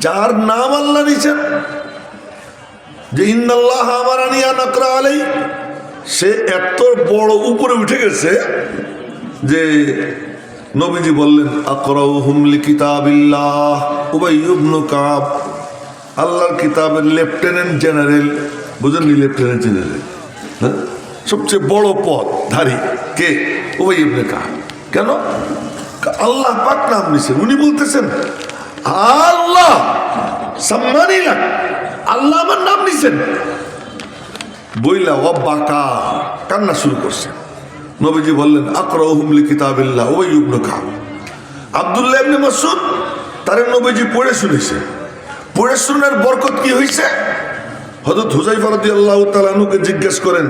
যার নাম আল্লাহ নিছেন যে ইন্নাল্লাহ আমারানি আন আকরা আলাই, সে এত বড় উপরে উঠে গেছে যে নবীজি বললেন আকরাউহুম লিকিতাবিল্লাহ উবাই ইবনে কাব, আল্লাহর কিতাবের লেফটেন্যান্ট জেনারেল, বুঝেননি? লেফটেন্যান্ট জেনারেল সবচেয়ে বড় পদ ধারী কে? উবাই ইবনে কাব। কেন? আল্লাহ পাক নাম নিছেন। উনি বলতেছেন আল্লাহ সম্মানই লাগ, আল্লাহ আমার নাম নিছেন বইলা ও বাকা কান্না শুরু করছে। নবীজি বললেন আকরাউহুম লিকিতাবিল্লাহ উবাই ইবনে কাব। আব্দুল্লাহ ইবনে মাসউদ তারে নবীজি পড়ে শুনেছে। পড়ে শোনার বরকত কি হয়েছে? হযরত হুযায়ফা রাদিয়াল্লাহু তাআলা আনহুকে জিজ্ঞেস করেন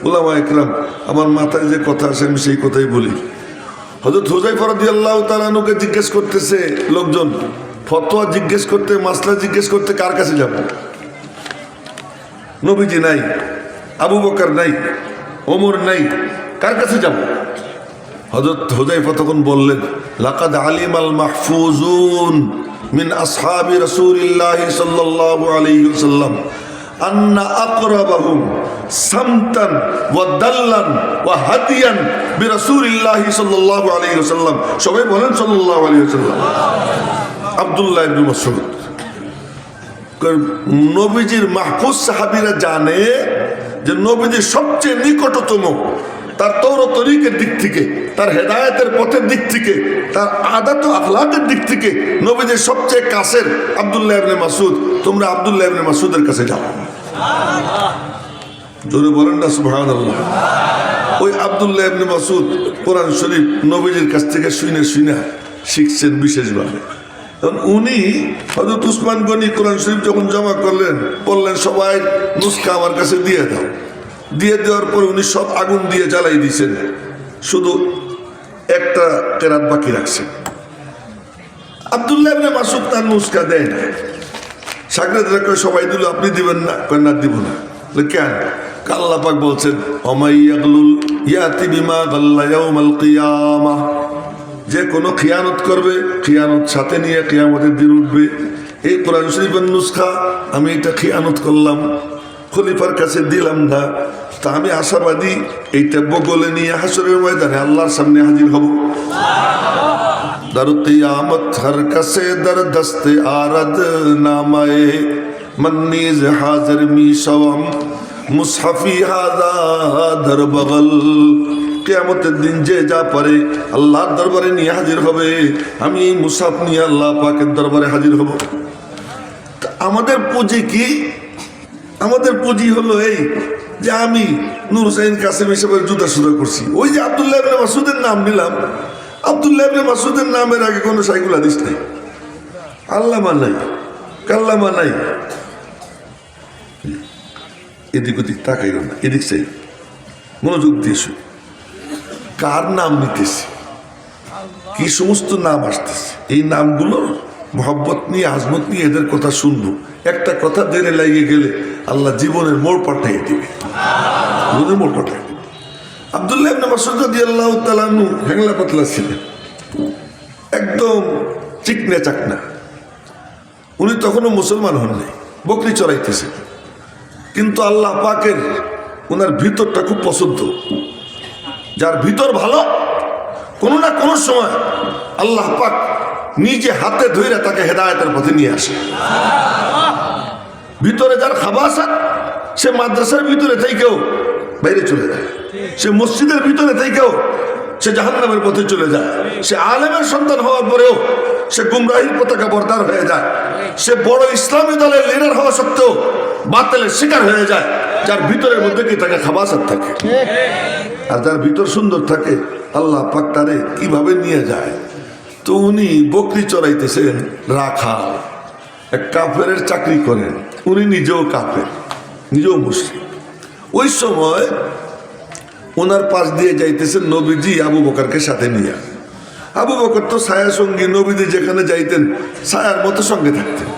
উলামায়ে কেরাম, আমার মাথায় যে কথা আসে আমি সেই কথাই বলি। হযরত হুযায়ফা রাদিয়াল্লাহু তাআলা আনহুকে জিজ্ঞেস করতেছে লোকজন, ফতোয়া জিজ্ঞেস করতে, মাসলা জিজ্ঞেস করতে কার কাছে যাব? নবীজি নাই, আবু বকর নাই, ওমর নাই, কার কাছে যাব? হযরত হুযায়ফা তখন বললেন লাকাদ আলিমাল মাহফুজুন মিন আসহাবি রাসূলিল্লাহ সাল্লাল্লাহু আলাইহি ওয়াসাল্লাম আন্না আকরাবাহুম সামতান ওয়া দাল্লান ওয়া হাদিয়ান বিরাসূলিল্লাহ সাল্লাল্লাহু আলাইহি ওয়াসাল্লাম। সবাই বলেন সাল্লাল্লাহু আলাইহি ওয়াসাল্লাম। আব্দুল্লাহ ইবনে মাসউদ, নবীজির মাহফুজ সাহাবীরা জানে যে নবীজির সবচেয়ে নিকটতম, তার তৌরাত তরিকের দিক থেকে, তার হেদায়েতের পথের দিক থেকে, তার আদত ও আখলাকের দিক থেকে নবীজির সবচেয়ে কাছের আব্দুল্লাহ ইবনে মাসউদ। তোমরা আব্দুল্লাহ ইবনে মাসউদের কাছে যাও। জোরে বলেন না সুবহানাল্লাহ। ওই আব্দুল্লাহ ইবনে মাসউদ কোরআন শরীফ নবীজির কাছ থেকে শুনে শিখছেন বিশেষভাবে। তখন উনি হযরত উসমান গনি কোরআন শরীফ যখন জমা করলেন, বললেন সবাই নুসখা আমার কাছে দিয়ে দাও। দিয়ে দেওয়ার পরে উনি সব আগুন দিয়ে জ্বালাই দিয়েছেন, শুধু একটা কেরাত বাকি রাখছেন। আব্দুল্লাহ ইবনে মাসউদ তার নুসখা দেয় না। সাগরেদরা কয় সবাই দিল, আপনি দিবেন না? কয় না, দিব না। কেন? আল্লাহ পাক বলছেন ওমাইয়াগলুল ইয়াতি বিমা গাল্লা ইয়াউমাল কিয়ামাহ, যে কোনো খিয়ানত করবে খিয়ানত সাথে নিয়ে কিয়ামতের দিন উঠবে। এই কোরআন শরীফের নুসখা আমি এটা খিয়ানত করলাম, খলিফার কাছে দিলাম না, তা আমি আশাবাদী এইটা বগলে নিয়ে হাসরের ময়দানে আল্লাহর সামনে হাজির হব। দার কিয়ামত হর কাছে দর দস্তে আরদ নামায়ে মন্নিজ হাজির মিশাম মুসহাফি হাদা দর বগল। কিয়ামতের দিন যে যা পারে আল্লাহর দরবারে নিয়ে হাজির হবে। আমি এই মুসহাফ নিয়ে আল্লাহ পাকের দরবারে হাজির হব। আমাদের পুঁজি কি? আমাদের পুঁজি হলো এই যে আমি নূর হুসাইন কাসেম হিসেবে জুদা সুদা করছি। ওই যে আব্দুল্লাহ ইবনে মাসউদের নাম নিলাম, আব্দুল্লাহ ইবনে মাসউদের নামের আগে কোনো সাইকুল হাদিস নাই, আল্লামা নাই, কাল্লামা নাই। এদিক ওদিক তাকাইও না, এদিক চাই, মনোযোগ দিয়ে শুন। কার নাম নিতেছি, কি সমস্ত নাম আসতেছে, এই নামগুলো মহব্বত নিয়ে, আজমত নিয়ে এদের কথা শুনবো। একটা কথা দেরে লাগিয়ে গেলে আল্লাহ জীবনের মোড় পাল্টাই দিবে, জীবনের মোড় পাল্টাই দিবে। আব্দুল্লাহ ইবনে মাসউদ রাদিয়াল্লাহু তাআলা আনহু হ্যাংলা পাতলা ছিলেন, একদম চিকনা চাকনা। উনি তখনও মুসলমান হন নাই, বকরি চড়াইতেছেন। কিন্তু আল্লাহ পাকের ওনার ভিতরটা খুব পছন্দ। যার ভিতর ভালো, কোনো না কোনো সময় আল্লাহ পাক নিজে হাতে ধরে তাকে হেদায়েতের পথে নিয়ে আসে। ভিতরে যার খাবাসাত, সে মাদ্রাসার ভিতরে থেকেও বাইরে চলে যায়, সে মসজিদের ভিতরে থেকেও সে জাহান্নামের পথে চলে যায়। সে আলেমের সন্তান হওয়ার পরেও সে গুমরাহির পতাকা বরদার হয়ে যায়। সে বড় ইসলামী দলের লিডার হওয়া সত্ত্বেও বাতিলের শিকার হয়ে যায়। যার ভিতরের মধ্যে কি থাকে? খাবাসাত থাকে। আর যার ভিতর সুন্দর থাকে আল্লাহ পাক তারে কিভাবে নিয়ে যায়। তো উনি বকরি চড়াইতেছেন, রাখাল, এক কাফেরের চাকরি করেন। উনি নিজেও কাফের, নিজেও মুসলিম। ওই সময় ওনার পাশ দিয়ে যাইতেছেন নবীজি আবু বকরকে সাথে নিয়ে। আবু বকর তো ছায়া সঙ্গী, নবীজি যেখানে যাইতেন ছায়ার মতো সঙ্গে থাকতেন,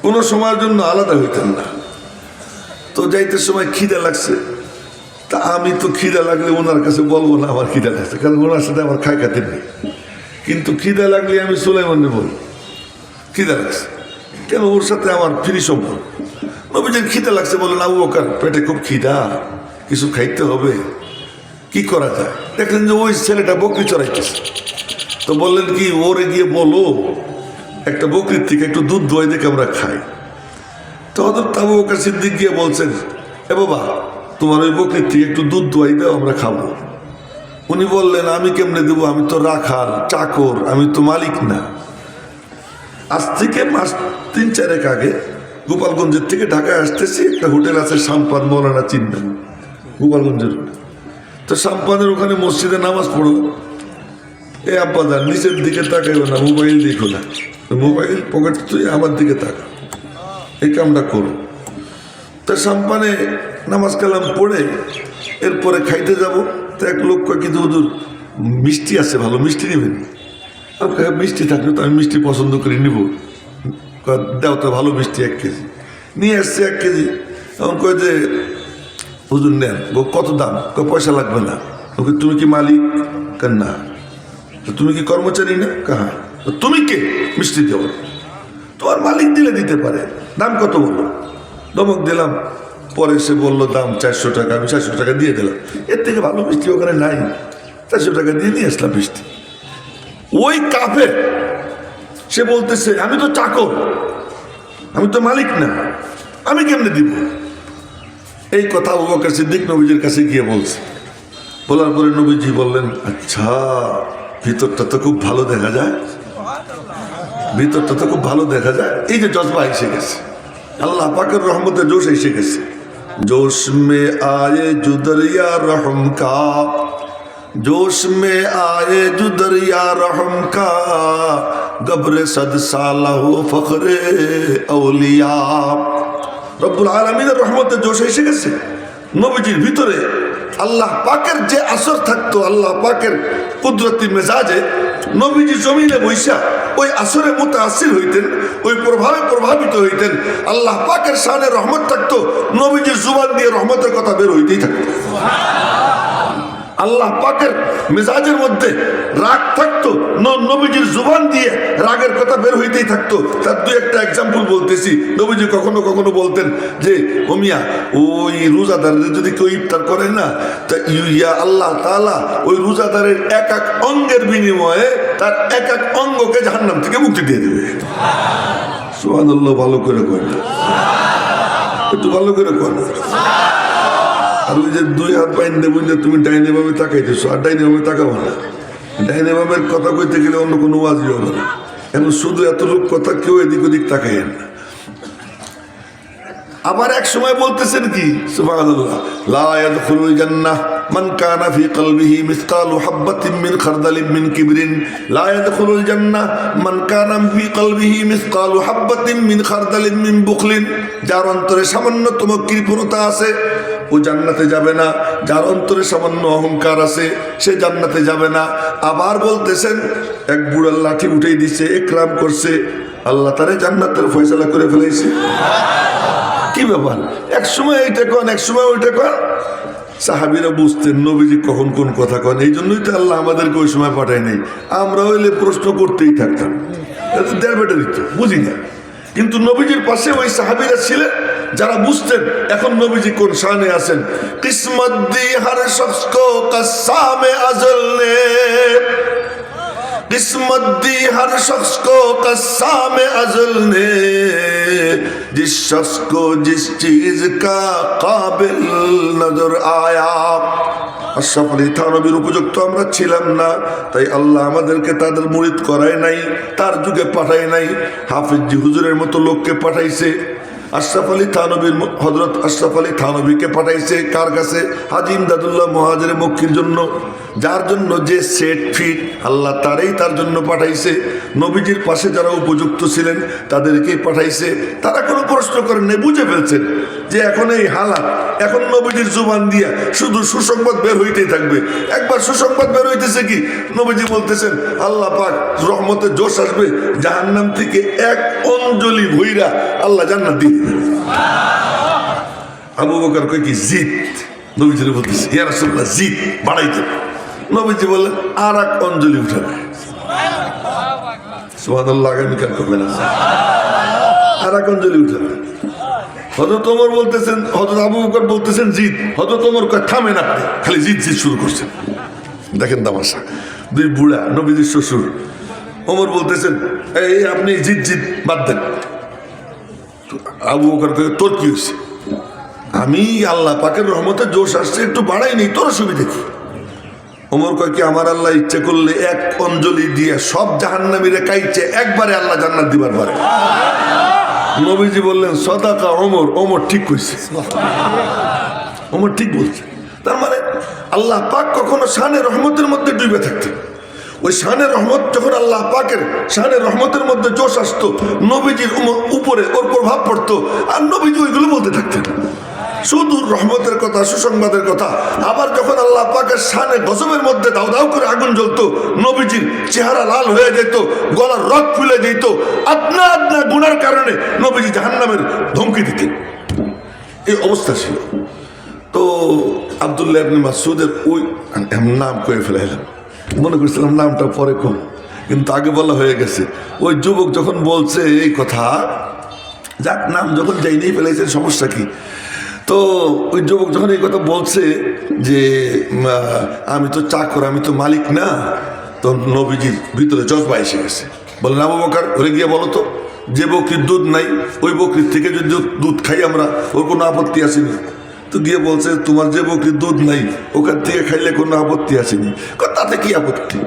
কোনো সময়ের জন্য আলাদা হইতেন না। তো যাইতে সময় খিদে লাগছে, তা আমি তো খিদে লাগলে ওনার কাছে বলবো না আমার খিদে লাগছে, কারণ ওনার সাথে আমার খাই খাতে নেই। কিন্তু খিদে লাগলে আমি সুলাইমানকে বলবো খিদে লাগছে। কেন ওর সাথে আমার ফ্রি সম্পর্ক। নবীজির খিদে লাগছে, বললেন আবু বকর পেটে খুব খিদা, কিছু খাইতে হবে, কি করা যায়? দেখলেন যে ওই ছেলেটা বকরি চড়াইতেছে, তো বললেন কি ওরে গিয়ে বলো একটা বকরির থেকে একটু দুধ দোয়াই দেখে আমরা খাই। তো হযরত আবু বকর সিদ্দিক গিয়ে বলছেন, এ বাবা তোমার ওই বকরির থেকে একটু দুধ দোয়াই দাও, আমরা খাবো। উনি বললেন আমি কেমনে দেবো, আমি তো রাখাল চাকর, আমি তো মালিক না। আজ থেকে মাস 3-4 আগে গোপালগঞ্জের থেকে ঢাকায় আসতেছি, একটা হোটেল আছে সাম্পান, মৌলানা চিনবেন গোপালগঞ্জের। তো সাম্পানের ওখানে মসজিদে নামাজ পড়লাম। এ আব্বাজান নিচের দিকে তাকাইও না, মোবাইল দেখো না, মোবাইল পকেট তুই আমার দিকে তাকা, এই কামটা করো। তা সাম্পানে নামাজ কালাম পড়ে এরপরে খাইতে যাব। তো এক লোক কয় কিন্তু হুজুর মিষ্টি আছে, ভালো মিষ্টি নেবেন? মিষ্টি থাকলে তো আমি মিষ্টি পছন্দ করে নিব, দেও তো ভালো মিষ্টি 1 কেজি। নিয়ে আসছে 1 কেজি। এমন কয় যে হুজুর নেন, কত দাম? পয়সা লাগবে না। ওকে তুমি কি মালিক? না। তুমি কি কর্মচারী না? কাহা। তুমি কে মিষ্টি দেও? তোমার মালিক দিলে দিতে পারে, দাম কত বলো? ধমক দিলাম। পরে সে বললো দাম 400 টাকা। আমি 400 টাকা দিয়ে দিলাম। এর থেকে ভালো মিষ্টি ওখানে নাই, 400 টাকা দিয়ে নিয়ে আসলাম মিষ্টি। ওই কাফের সে বলতেছে আমি তো চাকর, আমি তো মালিক না, আমি কেমনে দিব? এই কথা আবু বকর সিদ্দিক নবীজির কাছে গিয়ে বলছে। বলার পরে নবীজি বললেন, আচ্ছা ভিতরটা তো খুব ভালো দেখা যায়, ভিতরটা তো খুব ভালো দেখা যায়। এই যে জজবা এসে গেছে, আল্লাহ পাকের রহমতে জোশ এসে গেছে। जोश में आए जो दरिया रहम का, जोश में आए जो दरिया रहम का, गब्रे सद साला हो फखरे औलिया। রব্বুল আলামিনের রহমতে জোশ এসে গেছে। নবীজির ভিতরে আল্লাহ পাকের যে আসর থাকতো, আল্লাহ পাকের কুদরতি মেজাজে নবীজি জমিনে বৈশা ওই আসরে মুতাআসসির হইতেন, ওই প্রভাবে প্রভাবিত হইতেন। আল্লাহ পাকের শানে রহমত থাকতো, নবীজির জুবান দিয়ে রহমতের কথা বের হইতেই থাকতো। আল্লাহ পাকের মেজাজের মধ্যে রাগ থাকতো, নবীজির জুবান দিয়ে রাগের কথা বের হইতেই থাকতো। তার 2-1টা এক্সাম্পল বলতেছি। নবীজি কখনো কখনো বলতেন যে ওমিয়া ওই রোজাদারদের যদি কেউ ইফতার করে না, তা ইয়া আল্লাহ তাআলা ওই রোজাদারের এক এক অঙ্গের বিনিময়ে তার এক এক অঙ্গকে জাহান্নাম থেকে মুক্তি দিয়ে দেবে। সুবহানাল্লাহ, ভালো করে কয় না, একটু ভালো করে কয় না। আর ওই যে 2 হাত বাইন্দে বুঝলে তুমি ডাইনে ভাবে তাকাইতেছো, আর ডাইনে ভাবে তাকাবো না। ডাইনে ভাবের কথা কইতে গেলে অন্য কোনো ওয়াজই হবে না। এখন শুধু এতটুকু কথা কেউ এদিক ওদিক তাকাইয়েন না। আবার এক সময় বলতেছেন কি সুবহানাল্লাহ, লা ইয়াদখুলুল জান্নাহ মান কানা ফি কলবিহি মিসকালু হাববাতিন মিন খারদালিন মিন কিবরিন, লা ইয়াদখুলুল জান্নাহ মান কানা ফি কলবিহি মিসকালু হাববাতিন মিন খারদালিন মিন বুখলিন। যার অন্তরে সামান্যতম কৃপণতা আছে ও জান্নাতে যাবে না, যার অন্তরে সামান্য অহংকার আছে সে জান্নাতে যাবে না। আবার বলতেছেন এক বুড়ার লাঠি উঠেই দিচ্ছে, একরাম করছে, আল্লাহ তারে জান্নাতের ফয়সালা করে ফেলেছে। কি ব্যাপার? এক সময় এইটা কন, এক সময় ওইটা কন। সাহাবীরা বুঝতেন নবীজি কখন কোন কথা কন, এই জন্যই তো আল্লাহ আমাদেরকে ওই সময় পাঠায় নাই। আমরা হইলে প্রশ্ন করতেই থাকতাম, দেড় বেটারি তো বুঝি না। কিন্তু নবীজির পাশে ওই সাহাবীরা ছিলেন যারা বুঝতেন এখন নবীজি কোন শানে আছেন। কিসমত দি হর শখস কো কসামে আজল নে, किस्मत दी हर शख्स को कस्साम अज़ल ने, जिस शख्स को जिस चीज का काबिल नजर आया। আশরাফ আলী থানবীর উপযুক্ত আমরা ছিলাম না, তাই আল্লাহ আমাদেরকে তাদের মুরিদ করায় নাই, তার যুগে পাঠায় নাই। হাফিজ জি হুজুরের মতো লোককে পাঠাইছে। আশরাফ আলী থানবীর হযরত আশরাফ আলী থানবীকে পাঠাইছে কার কাছে? হাজী ইমদাদুল্লাহ মুহাজিরে মক্কির জন্য, যার জন্য যে সেট ফিট আল্লাহ তারই তার জন্য পাঠাইছে। নবীজির পাশে যারা উপযুক্ত ছিলেন তাদেরকেই পাঠাইছে। তারা কোনো প্রশ্ন করেন নাই, বুঝে ফেলছেন যে এখন এই হালাত, এখন নবীজির জুবান দিয়া শুধু সুসংবাদ বের হইতেই থাকবে। একবার সুসংবাদ বের হইতেছে কি নবীজি বলতেছেন আল্লাহ পাক রহমতের জোশ আসবে, জাহান্নাম থেকে এক অঞ্জলি ভইরা আল্লাহ জান্নাত দিয়ে দিবেন। আবু বকর কয় কি জিত, নবীজির বলতেছে ইয়া রাসূলুল্লাহ জিত বাড়াইতে। নবীজি বললেন আর এক অঞ্জলি উঠাবে। সুবহানাল্লাহ, আগামীকাল করবে না। আর এক অঞ্জলি উঠাবে। হযরত ওমর বলতেছেন, হযরত আবু বকর বলতেছেন জিদ, হযরত ওমর কয় থামেন, আপনি খালি জিদ জিদ শুরু করছেন। দেখেন তামাশা, দুই বুড়া নবীজির শ্বশুর। ওমর বলতেছেন এই আপনি জিদ জিদ বাদ দেন। আবু বকর কয় তোর কি হয়েছে? আমি আল্লাহ পাকের রহমতে জোশ আসছে, একটু বাড়াই নেই, তোর অসুবিধা কি? ওমর কয় কি আমার আল্লাহ ইচ্ছে করলে এক অঞ্জলি দিয়ে সব জাহান্নামীরে কাইছে একবারে আল্লাহ জান্নাত দিবার পারে। নবীজি বললেন সদাকা ওমর, ওমর ঠিক কইছে, ওমর ঠিক বলছে। তার মানে আল্লাহ পাক কখনো শানে রহমতের মধ্যে ডুবে থাকতেন। ওই শানে রহমত যখন আল্লাহ পাকের শানে রহমতের মধ্যে জোশ আসতো, নবীজির উপরে ওর প্রভাব পড়তো, আর নবীজি ওইগুলো বলতে থাকতেন, শুধু রহমতের কথা, সুসংবাদের কথা। আবার যখন আল্লাহ পাকের শানে গজবের মধ্যে দাও দাও করে আগুন জ্বলতো, নবীজির চেহারা লাল হয়ে যেত, গলার রক ফুলে যেত, আপনা আপনা গুনার কারণে নবীজি জাহান্নামের ধমকি দিতেন। এই অবস্থা ছিল। তো আব্দুল্লাহ ইবনে মাসউদের ওই নাম কয়ে ফেলাইলাম, মনে করছিলাম নামটা পরে কম, কিন্তু আগে বলা হয়ে গেছে। ওই যুবক যখন বলছে এই কথা, যাক নাম যখন যাই নিয়ে ফেলাইছে সমস্যা কি। তো ওই যুবক যখন এই কথা বলছে যে আমি তো চাকর, আমি তো মালিক না, তো নবীজির ভিতরে জজবা এসে গেছে। বললেন আবু বকর ওরে গিয়ে বলো তো, যে বকরির দুধ নাই ওই বকরির থেকে যদি দুধ খাই আমরা, ওর কোনো আপত্তি আসেনি। তো গিয়ে বলছে তোমার যে বকরির দুধ নাই ওখান থেকে খাইলে কোনো আপত্তি আসেনি। তাতে কি আপত্তি?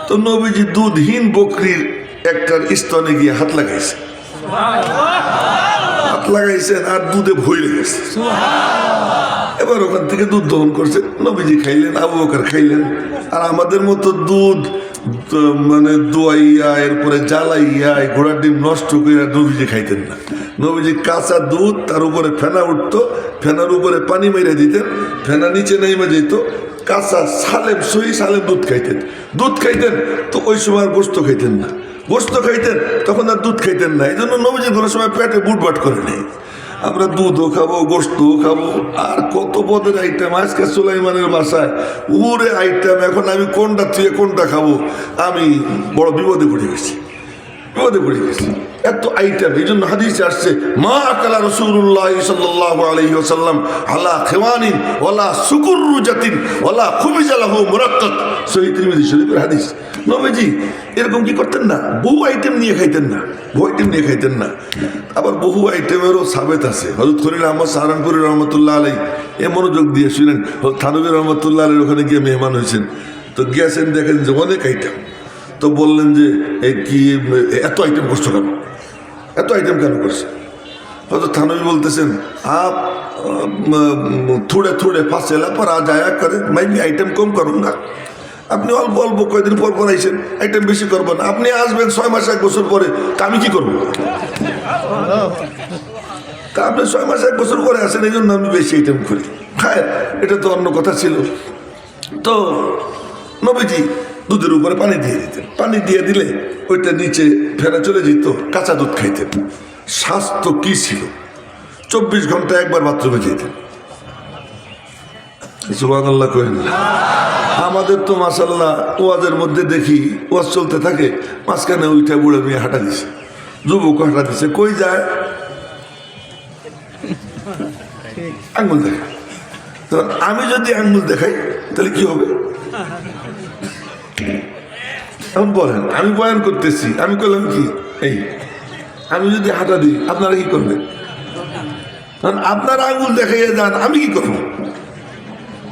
তো নবীজি দুধহীন বকরির একটার স্তনে গিয়ে হাত লাগাইছে, হাত লাগাইছেন আর দুধে ভরে গেছে। এবার ওখান থেকে দুধ দহন করছে, নবীজি খাইলেন, আবু বকর খাইলেন। আর আমাদের মতো দুধ মানে দোয়াইয়া এরপরে জ্বালাইয়া ঘোড়ার ডিম নষ্ট করে নবীজি খাইতেন না। নবীজি কাঁচা দুধ, তার উপরে ফেনা উঠতো, ফেনার উপরে পানি মেরে দিতেন, ফেনা নিচে নেমে যেত, কাঁচা সালেম সহি সালেম দুধ খাইতেন। দুধ খাইতেন তো ওই সময় আর গোস্ত খাইতেন না, গোস্ত খাইতেন তখন আর দুধ খাইতেন না। এই জন্য নবীজি কোনো সময় পেটে বুটবাট করে নেই। আমরা দুধও খাবো, গোস্তও খাবো, আর কত পদের আইটেম। আজকে সুলাইমানের বাসায় উড়ে আইটেম, এখন আমি কোনটা থেকে কোনটা খাবো, আমি বড় বিপদে পড়ে গেছি, বিপদে পড়ে গেছি, এত আইটেম। এই জন্য হাদিসে আসছে মা আকালা রাসূলুল্লাহ সাল্লাল্লাহু আলাইহি ওয়াসাল্লাম আলা খিওয়ানিন ওয়ালা সুকুররুজাতিন ওয়ালা খুবিজা লাহু মুরাক্কাক, সহিহ তিরমিজি শরীফের হাদিস। নবীজি এরকম কি করতেন না, বহু আইটেম নিয়ে খাইতেন না, বহু আইটেম নিয়ে খাইতেন না। আবার বহু আইটেমেরও সাবেত আছে। হযরত খলিল আহমদ সাহারানপুরি রহমতুল্লাহ আলাই এ মনোযোগ দিয়ে শুনেন, থানবী রহমতুল্লাহ আলাইর ওখানে গিয়ে মেহমান হয়েছেন। তো গিয়েছেন, দেখেন যে অনেক আইটেম। তো বললেন যে কি এত আইটেম করছো কেন, এত আইটেম কেন করছে? হয়তো থানবী বলতেছেন আপ থোড়ে থোড়ে ফাঁসেলা পর আ যায়া করে, মাইমি আইটেম কম করুন না। আপনি অল্প অল্প কয়েকদিন পর পর আইসেন, আইটেম বেশি করবেন না। আপনি আসবেন 6 মাস 1 বছর পরে, তা আমি কি করবো? তা আপনি 6 মাস 1 বছর পরে আসেন, এই জন্য আমি বেশি আইটেম করি। হ্যাঁ, এটা তো অন্য কথা ছিল। তো নবীজি দুধের উপরে পানি দিয়ে দিতেন, পানি দিয়ে দিলে ওইটা নিচে ফেরা চলে যেত, কাঁচা দুধ খাইতেন। স্বাস্থ্য কি ছিল, 24 ঘন্টায় একবার বাথরুমে যেতেন। সুবহানাল্লাহ কইন। আমাদের তো মাশাআল্লাহ ওয়াজের মধ্যে দেখি ওয়াজ চলতে থাকে, মাঝখানে ওইটা বুড়ে মেয়ে হাঁটা দিছে, যুবক হাঁটা দিছে, কই যায় আঙ্গুল দেখা। আমি যদি আঙ্গুল দেখাই তাহলে কি হবে? এখন বলেন, আমি বয়ান করতেছি, আমি করলাম কি, এই আমি যদি হাঁটা দিই আপনারা কি করবেন? কারণ আপনারা আঙ্গুল দেখাইয়া যান, আমি কি করবো?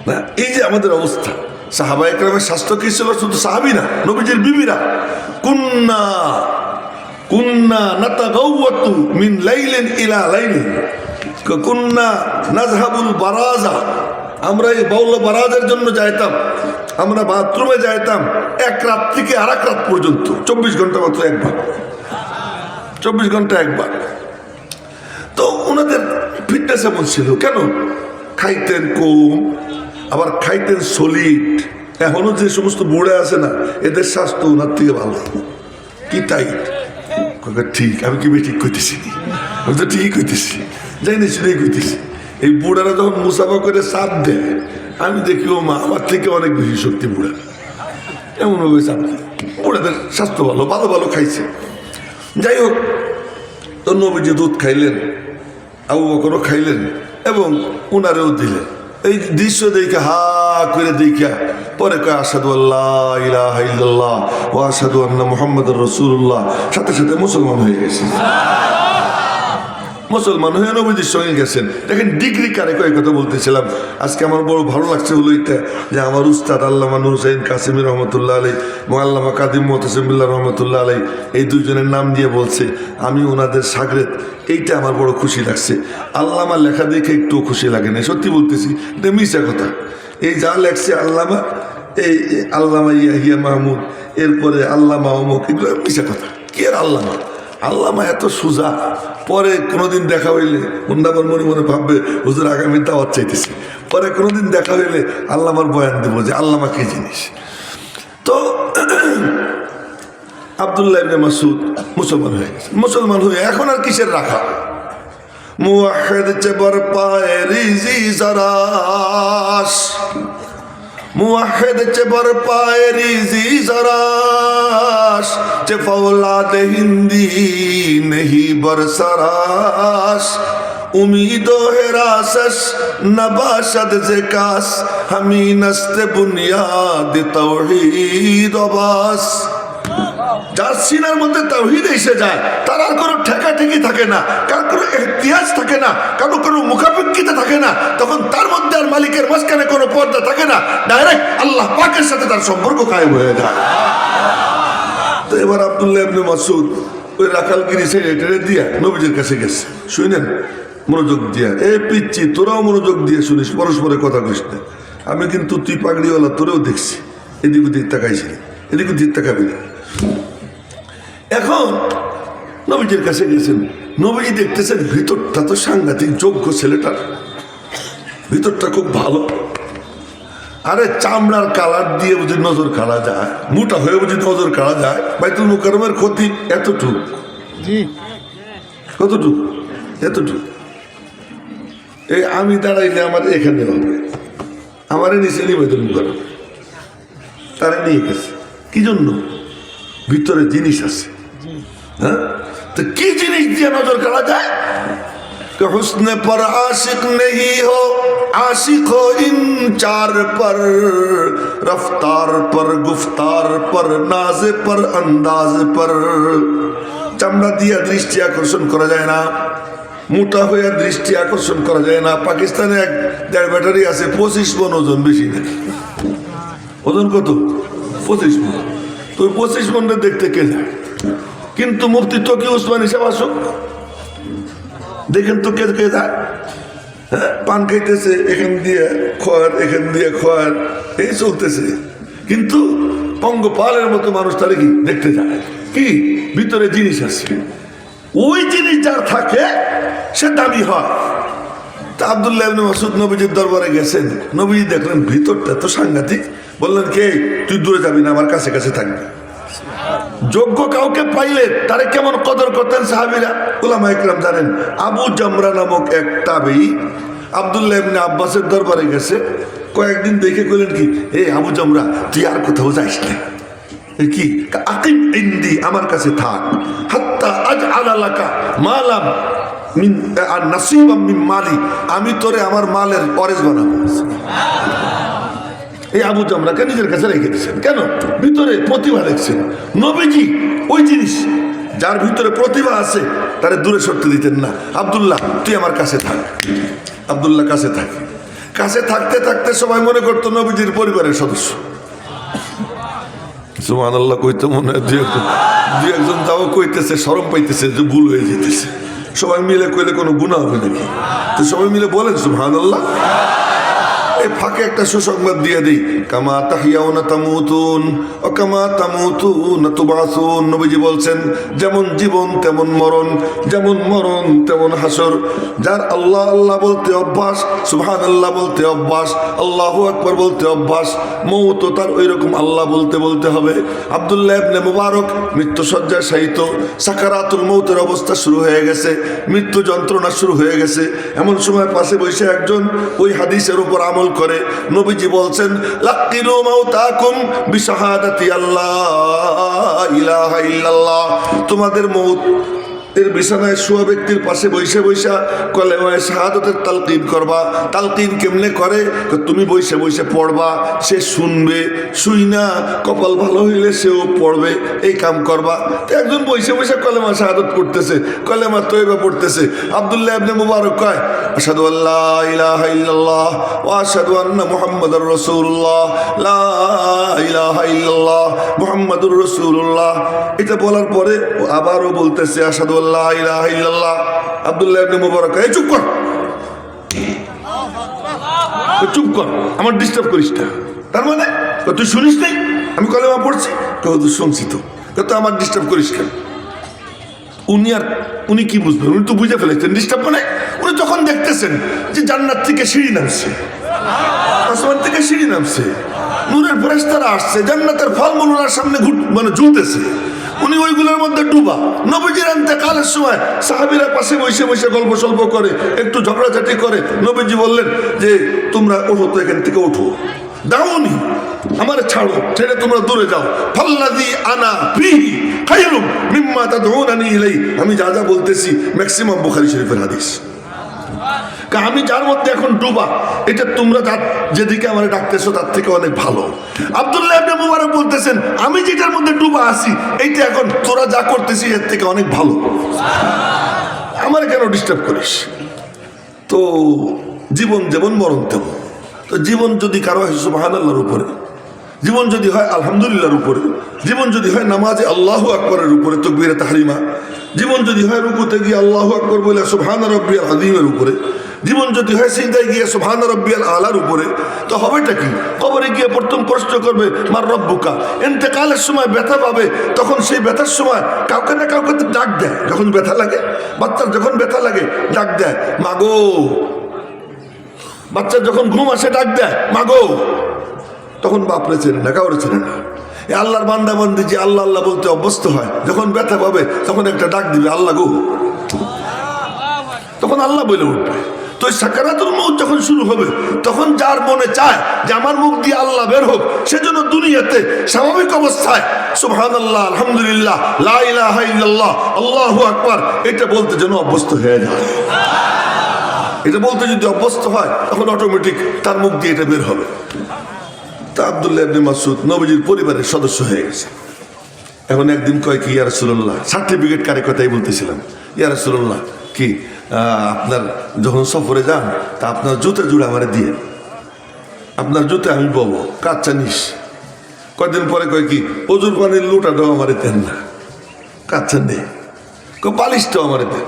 না, এই যে আমাদের অবস্থা। সাহাবা একরামের স্বাস্থ্য কি ছিল? শুধু সাহাবি না, নবীজির বিবিরা কুন্না কুন্না নাতাগাওয়াতু মিন লাইলিন ইলা লাইলিন, কুন্না নাযহাবুল বারাজা, আমরা এই বাউল বারাজের জন্য যাইতাম, আমরা বাথরুমে যাইতাম এক রাত থেকে আর এক রাত পর্যন্ত, 24 ঘন্টা মাত্র একবার, 24 ঘন্টা একবার। তো ওনাদের ফিটনেস এমন ছিল কেন? খাইতেন কম, আবার খাইতেন সলিড। এখনো যে সমস্ত বুড়ে আছে না, এদের স্বাস্থ্য ওনার থেকে ভালো। কি তাই? ঠিক, আমি কি ঠিক কইতেছি? আমি তো ঠিকই কইতেছি, যাই না শুনেই কইতেছি। এই বুড়ারা যখন মুসাফা করে চাপ দেয়, আমি দেখি ও মা আমার থেকে অনেক বেশি শক্তি বুড়া, এমন ভাবে চাপ দেয়। বুড়াদের স্বাস্থ্য ভালো, ভালো ভালো খাইছে। যাই হোক, তো নবীজি দুধ খাইলেন, আবু বকরও খাইলেন এবং উনারেও দিলেন। এই দৃশ্য দেখে হা করে দেখা পরে কয় আশহাদু আল্লাহ ইলাহা ইল্লাল্লাহ ওয়া আশহাদু আন্না মুহাম্মাদুর রাসূলুল্লাহ, সাথে সাথে মুসলমান হয়ে গেছে। মুসলমান হয়ে নবীজির সঙ্গে গেছেন। দেখেন ডিগ্রি কারে কয় কথা বলতেছিলাম। আজকে আমার বড় ভালো লাগছে হলো এটা যে আমার উস্তাদ আল্লামা নূর হুসাইন কাসেমি রহমতুল্লাহ আলাই এবং আল্লামা কাদিম মুতাসিমুল্লাহ রহমতুল্লাহ আলাই এই দুইজনের নাম দিয়ে বলছে, আমি ওনাদের সাগরেদ। এইটা আমার বড় খুশি লাগছে। আল্লামা লেখা দেখে একটু খুশি লাগে না, সত্যি বলতেছি, এটা মিশা কথা। এই যা লেখছে আল্লামা, এই আল্লামা ইয়াহিয়া মাহমুদ, এরপরে আল্লামা অমুক, এগুলো মিশা কথা। কি আর আল্লামা, আল্লামা এত সোজা। পরে কোনোদিন দেখা হইলে আবার মনে মনে ভাববে হুজুর আগামী দাওয়াত চাইতেছি। পরে কোনোদিন দেখা হইলে আল্লামার বয়ান দেবো যে আল্লামা কি জিনিস। তো আব্দুল্লাহ ইবনে মাসউদ মুসলমান হয়ে গেছে। মুসলমান হয়ে এখন আর কিসের রাখা, মুওয়াহিদ চেবর পায়ে রিজি জারাস, মুওয়াহিদ চেবর পায়ে রিজি জারাস, চে ফৌলাদ হিন্দি नहीं बरसरास, उम्मीदों है रासस नबाशद से कास, हमी नस्ते बुनियाद तौहीद बास। যার সিনার মধ্যে তাওহীদ এসে যায় তার আর কোনো ঠেকাঠেকি থাকে না, কার কোনো ইতিহাস থাকে না, কারো কোনো মুখাপেক্ষিতা থাকে না। তখন তার মধ্যে আর মালিকের মাঝখানে কোনো পর্দা থাকে না, ডাইরেক্ট আল্লাহ পাকের সাথে তার সম্পর্ক কায়েম হয়ে যায়। তো এবার আব্দুল্লাহ ইবনে মাসউদ ওই রাখালগিরি ছেড়ে দিয়া নবীজির কাছে গেছে। শুনেন মনোযোগ দিয়া, এ পিচ্ছি তোরাও মনোযোগ দিয়ে শুনিস, পরস্পরের কথা কইস না। আমি কিন্তু তুই পাগড়িওয়ালা তোরেও দেখছি, এদিক ওদিক তাকাইছিলি, এদিক ওদিক তাকাবি না। এখন নবীজির কাছে গেছেন, নবীজি দেখতেছেন ভিতরটা তো সাংঘাতিক, যোগ্য ছেলেটার ভিতরটা খুব ভালো। আরে চামড়ার কালার দিয়ে বুঝি নজর কাড়া যায়, মোটা হয়ে বুঝি নজর কাড়া যায়। বাইতুল মুকাররমের ক্ষতি এতটুক, কতটুক, এতটুক। এই আমি দাঁড়াইলে আমার এখানে হবে, আমারে নিচে নিয়ে বাইতুল মুকাররম, তারা নিয়ে গেছে। কি জন্য? ভিতরে জিনিস আছে। হ্যাঁ, তো কি জিনিস দিয়ে নজর কাড়া যায়? हुस्न पर आशिक नहीं हो, आशिक हो इन चार पर, रफ्तार पर, गुफ्तार पर, नाज पर, अंदाज पर। চামড়া দিয়া দৃষ্টি আকর্ষণ করা যায় না, মোটা হয়ে দৃষ্টি আকর্ষণ করা যায় না। পাকিস্তানে এক দেড় ব্যাটারি আছে 25 মন ওজন, বেশি না। ওজন কত? 25 মন। তো 25 মনটা দেখতে কে যায়? কিন্তু মুফতি তকি উসমান হিসাব আসুক, দেখেন তো কে কে যায়। হ্যাঁ, পান খাইতেছে, এখান দিয়ে খোয়ার, এখান দিয়ে খোয়ার, এই চলতেছে। কিন্তু পঙ্গপালের মতো মানুষ তারা কি দেখতে যায়? কি ভিতরে জিনিস আছে, ওই জিনিস যার থাকে সে দামি হয়। তা আব্দুল্লাহ ইবনে মাসউদ নবীজির দরবারে গেছেন, নবীজি দেখলেন ভিতরটা তো সাংঘাতিক। বললেন, কে তুই দূরে যাবি না, আমার কাছে কাছে থাকবি। যোগ্য কাউকে পাইলে তারে কেমন কদর করতেন সাহাবীরা, উলামা ইকরাম জানেন। আবু জামরা নামক এক তাবেঈ আব্দুল্লাহ ইবনে আব্বাসের দরবারে গেছে। কয়েকদিন দেখে কইলেন, কি এ আবু জামরা, তুই আর কোথাও যাইস না। কি? আকিম ইনদি, আমার কাছে থাক, হাত্তা আজআলা লাকা মালাম মিন আর নাসিবাম মিন মালি, আমি তোরে আমার মালের ওয়ারিস বানাবো। এই আবু জামরাকে নিজের কাছে রেখে দিচ্ছেন কেন? ভিতরে প্রতিভা দেখছেন। নবীজি ওই জিনিস যার ভিতরে প্রতিভা আছে তারে দূরে সরতে দিতেন না। আব্দুল্লাহ, তুই আমার কাছে থাক। আব্দুল্লাহ কাছে থাক। কাছে থাকতে থাকতে সবাই মনে করতো নবীজির পরিবারের সদস্য। সুবহানাল্লাহ কইতে মনে হয় দুই একজন তাও কইতেছে, শরম পাইতেছে যে ভুল হয়ে যেতেছে। সবাই মিলে কইলে কোনো গুনাহ হবে নাকি? তো সবাই মিলে বলেন সুবহানাল্লাহ। এই ফাঁকে একটা সুসংবাদ দিয়ে দিই, কামা তাহিয়াউনা তামুতুন ও কামা তামুতুনা তুবাসুন। নবীজি বলছেন, যেমন জীবন তেমন মরণ, যেমন মরণ তেমন হাসর। যার আল্লাহ আল্লাহ বলতে অভ্যাস, সুবহানাল্লাহ বলতে অভ্যাস, আল্লাহু আকবার বলতে অভ্যাস, মৌত তার ওই রকম আল্লাহ বলতে বলতে হবে। আব্দুল্লাহ ইবনে মুবারক মৃত্যু শয্যায় শায়িত, সাকারাতুল মৌতের অবস্থা শুরু হয়ে গেছে, মৃত্যু যন্ত্রণা শুরু হয়ে গেছে। এমন সময় পাশে বসে একজন ওই হাদিসের উপর আমল করে নবীজি বলছেন, লাকিনু মাউতাকুম বিশাহাদাতি আল্লাহ ইলাহা ইল্লাল্লাহ। তোমাদের মৌত এর বিছানায় শোয়া ব্যক্তির পাশে বৈশা বৈশা কলেমায়ে শাহাদাতের তালকিন করবা। তালকিন কেমনে করে? তুমি বৈশা বৈশা পড়বা, সে শুনবে, শুই না কপাল ভালো হইলে সেও পড়বে, এই কাম করবা। তো একজন বৈশা বৈশা কলেমা শাহাদাত পড়তেছে, কলেমা তয়বা পড়তেছে। আব্দুল্লাহ ইবনে মুবারক কয়, আশহাদু আল্লা ইলাহা ইল্লাল্লাহ ওয়া আশহাদু আন্না মুহাম্মাদার রাসূলুল্লাহ, লা ইলাহা ইল্লাল্লাহ মুহাম্মাদুর রাসূলুল্লাহ। এটা বলার পরে আবারও বলতেছে আশহাদু আল্লা ইলাহা ইল্লাল্লাহ। আব্দুল্লাহ ইবনে মুবারক, এই চুপ কর, চুপ কর, আমার ডিস্টার্ব করিস না। তার মানে তুই শুনিস নাই আমি কলেমা পড়ছি? তুই শুনছি তো আমার ডিস্টার্ব করিস কেন? উনি কি বুঝবেন? উনি তো বুঝে ফেলেছেন ডিস্টার্ব মানে উনি তখন দেখতেছেন যে জান্নাত থেকে সিঁড়ি নামছে, আসমান থেকে সিঁড়ি নামছে, নূরের ফেরেশতারা আসছে, জান্নাতের ফলমূল ওনার সামনে ঝুলতেছে, উনি ওইগুলোর মধ্যে ডুবা। নবীজির ইন্তেকালের সময় সাহাবীরা পাশে বসে বসে গল্প সল্প করে, একটু ঝগড়াঝাটি করে। নবীজি বললেন যে তোমরা ওঠো তো, এখান থেকে ওঠো, দাউনি, আমার ছাড়ো, ছেড়ে তোমরা দূরে যাও। ফাল্লাযী আনা ফীহি খায়রুম মিম্মা তাদউনানি ইলাইহি। আমি যা যা বলতেছি ম্যাক্সিমাম বুখারী শরীফের হাদিস। আমি যার মধ্যে এখন ডুবা, এটা তোমরা যেদিকে আমার ডাকতেছো তার থেকে অনেক ভালো। আব্দুল্লাহ ইবনে মুবারক বলতেছেন আমি যেটার মধ্যে ডুবা আছি এইটা এখন তোরা যা করতেছিস এর থেকে অনেক ভালো, আমার কেন ডিস্টার্ব করিস? তো জীবন যেমন মরণ তেমন। তো জীবন যদি কারো হয় সুবহানাল্লাহর উপরে, জীবন যদি হয় আলহামদুলিল্লাহর উপরে, জীবন যদি হয় নামাজে আল্লাহু আকবরের উপরে তাকবীরে তাহরিমা, জীবন যদি হয় রুকুতে গিয়ে আল্লাহু আকবর বলে সুবহান রাব্বিয়াল আযীমের উপরে, জীবন যদি হয় সিজদায় গিয়ে সুবহান রাব্বিয়াল আলার উপরে, তো হবেটা কি? কবরে গিয়ে প্রথম প্রশ্ন করবে মার রব্বুকা। ইন্তেকালের সময় ব্যথা পাবে, তখন সেই ব্যথার সময় কাউকে না কাউকে তো ডাক দেয়। যখন ব্যথা লাগে, বাচ্চার যখন ব্যথা লাগে ডাক দেয় মাগো। বাচ্চার যখন ঘুম আসে ডাক দেয় মাগো। তখন বাপরে চেনে না, কাউরে চেনে না। আল্লাহর বান্দা বান্দি যে আল্লাহ আল্লাহ বলতে অভ্যস্ত হয়, যখন ব্যথা পাবে তখন একটা ডাক দিবে আল্লাহ গো, তখন আল্লাহ বলে উঠবে। তো সাকারাতুল মউত যখন শুরু হবে তখন যার মনে চায় যে আমার মুখ দিয়ে আল্লাহ বের হোক, সেজন্য দুনিয়াতে স্বাভাবিক অবস্থায় সুবহানাল্লাহ, আলহামদুলিল্লাহ, লা ইলাহা ইল্লাল্লাহ, আল্লাহু আকবার এটা বলতে যেন অভ্যস্ত হয়ে যায়। এটা বলতে যদি অভ্যস্ত হয় তখন অটোমেটিক তার মুখ দিয়ে এটা বের হবে। তা আব্দুল্লাহ ইবনে মাসউদ নবীজির পরিবারের সদস্য হয়ে গেছে। এখন একদিন কয় কি, ইয়া রাসূলুল্লাহ, সার্টিফিকেট কারে কথাই বলতেছিলাম, ইয়া রাসূলুল্লাহ কি আপনার যখন সফরে যান তা আপনার জুতা জুড়ে আমারে দিয়ে, আপনার জুতা আমি পাবো, কাচ্চা নিস। কয়েকদিন পরে কয় কি, অজুর পানির লুটাটাও আমারে দেন না, কাচ্চা নেই, বালিশটাও আমারে দেন।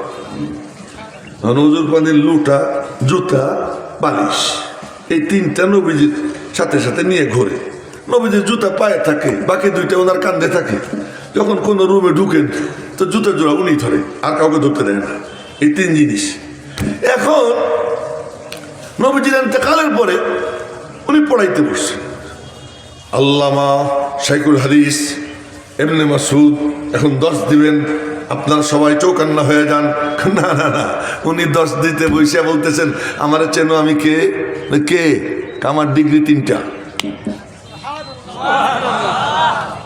অজুর পানির লুটা, জুতা, বালিশ, এই তিনটা নবীজির সাথে সাথে নিয়ে ঘোরে। নবীজির জুতা পায়ে থাকে, বাকি দুইটা ওনার কান্দে থাকে। যখন কোনো রুমে ঢুকেন তো জুতা জোড়া উনি ধরে, আর কাউকে ধরতে দেয় না। এই তিন জিনিস। এখন নবীজির ইন্তেকালের পরে উনি পড়াইতে বসছেন। আল্লামা শাইখুল হাদিস ইবনে মাসউদ এখন 10 দিবেন, আপনারা সবাই চৌকান্না হয়ে যান। না না না, উনি 10 দিতে বসে বলতেছেন আমার চেনো আমি কে? কে? আমার ডিগ্রি 3টা।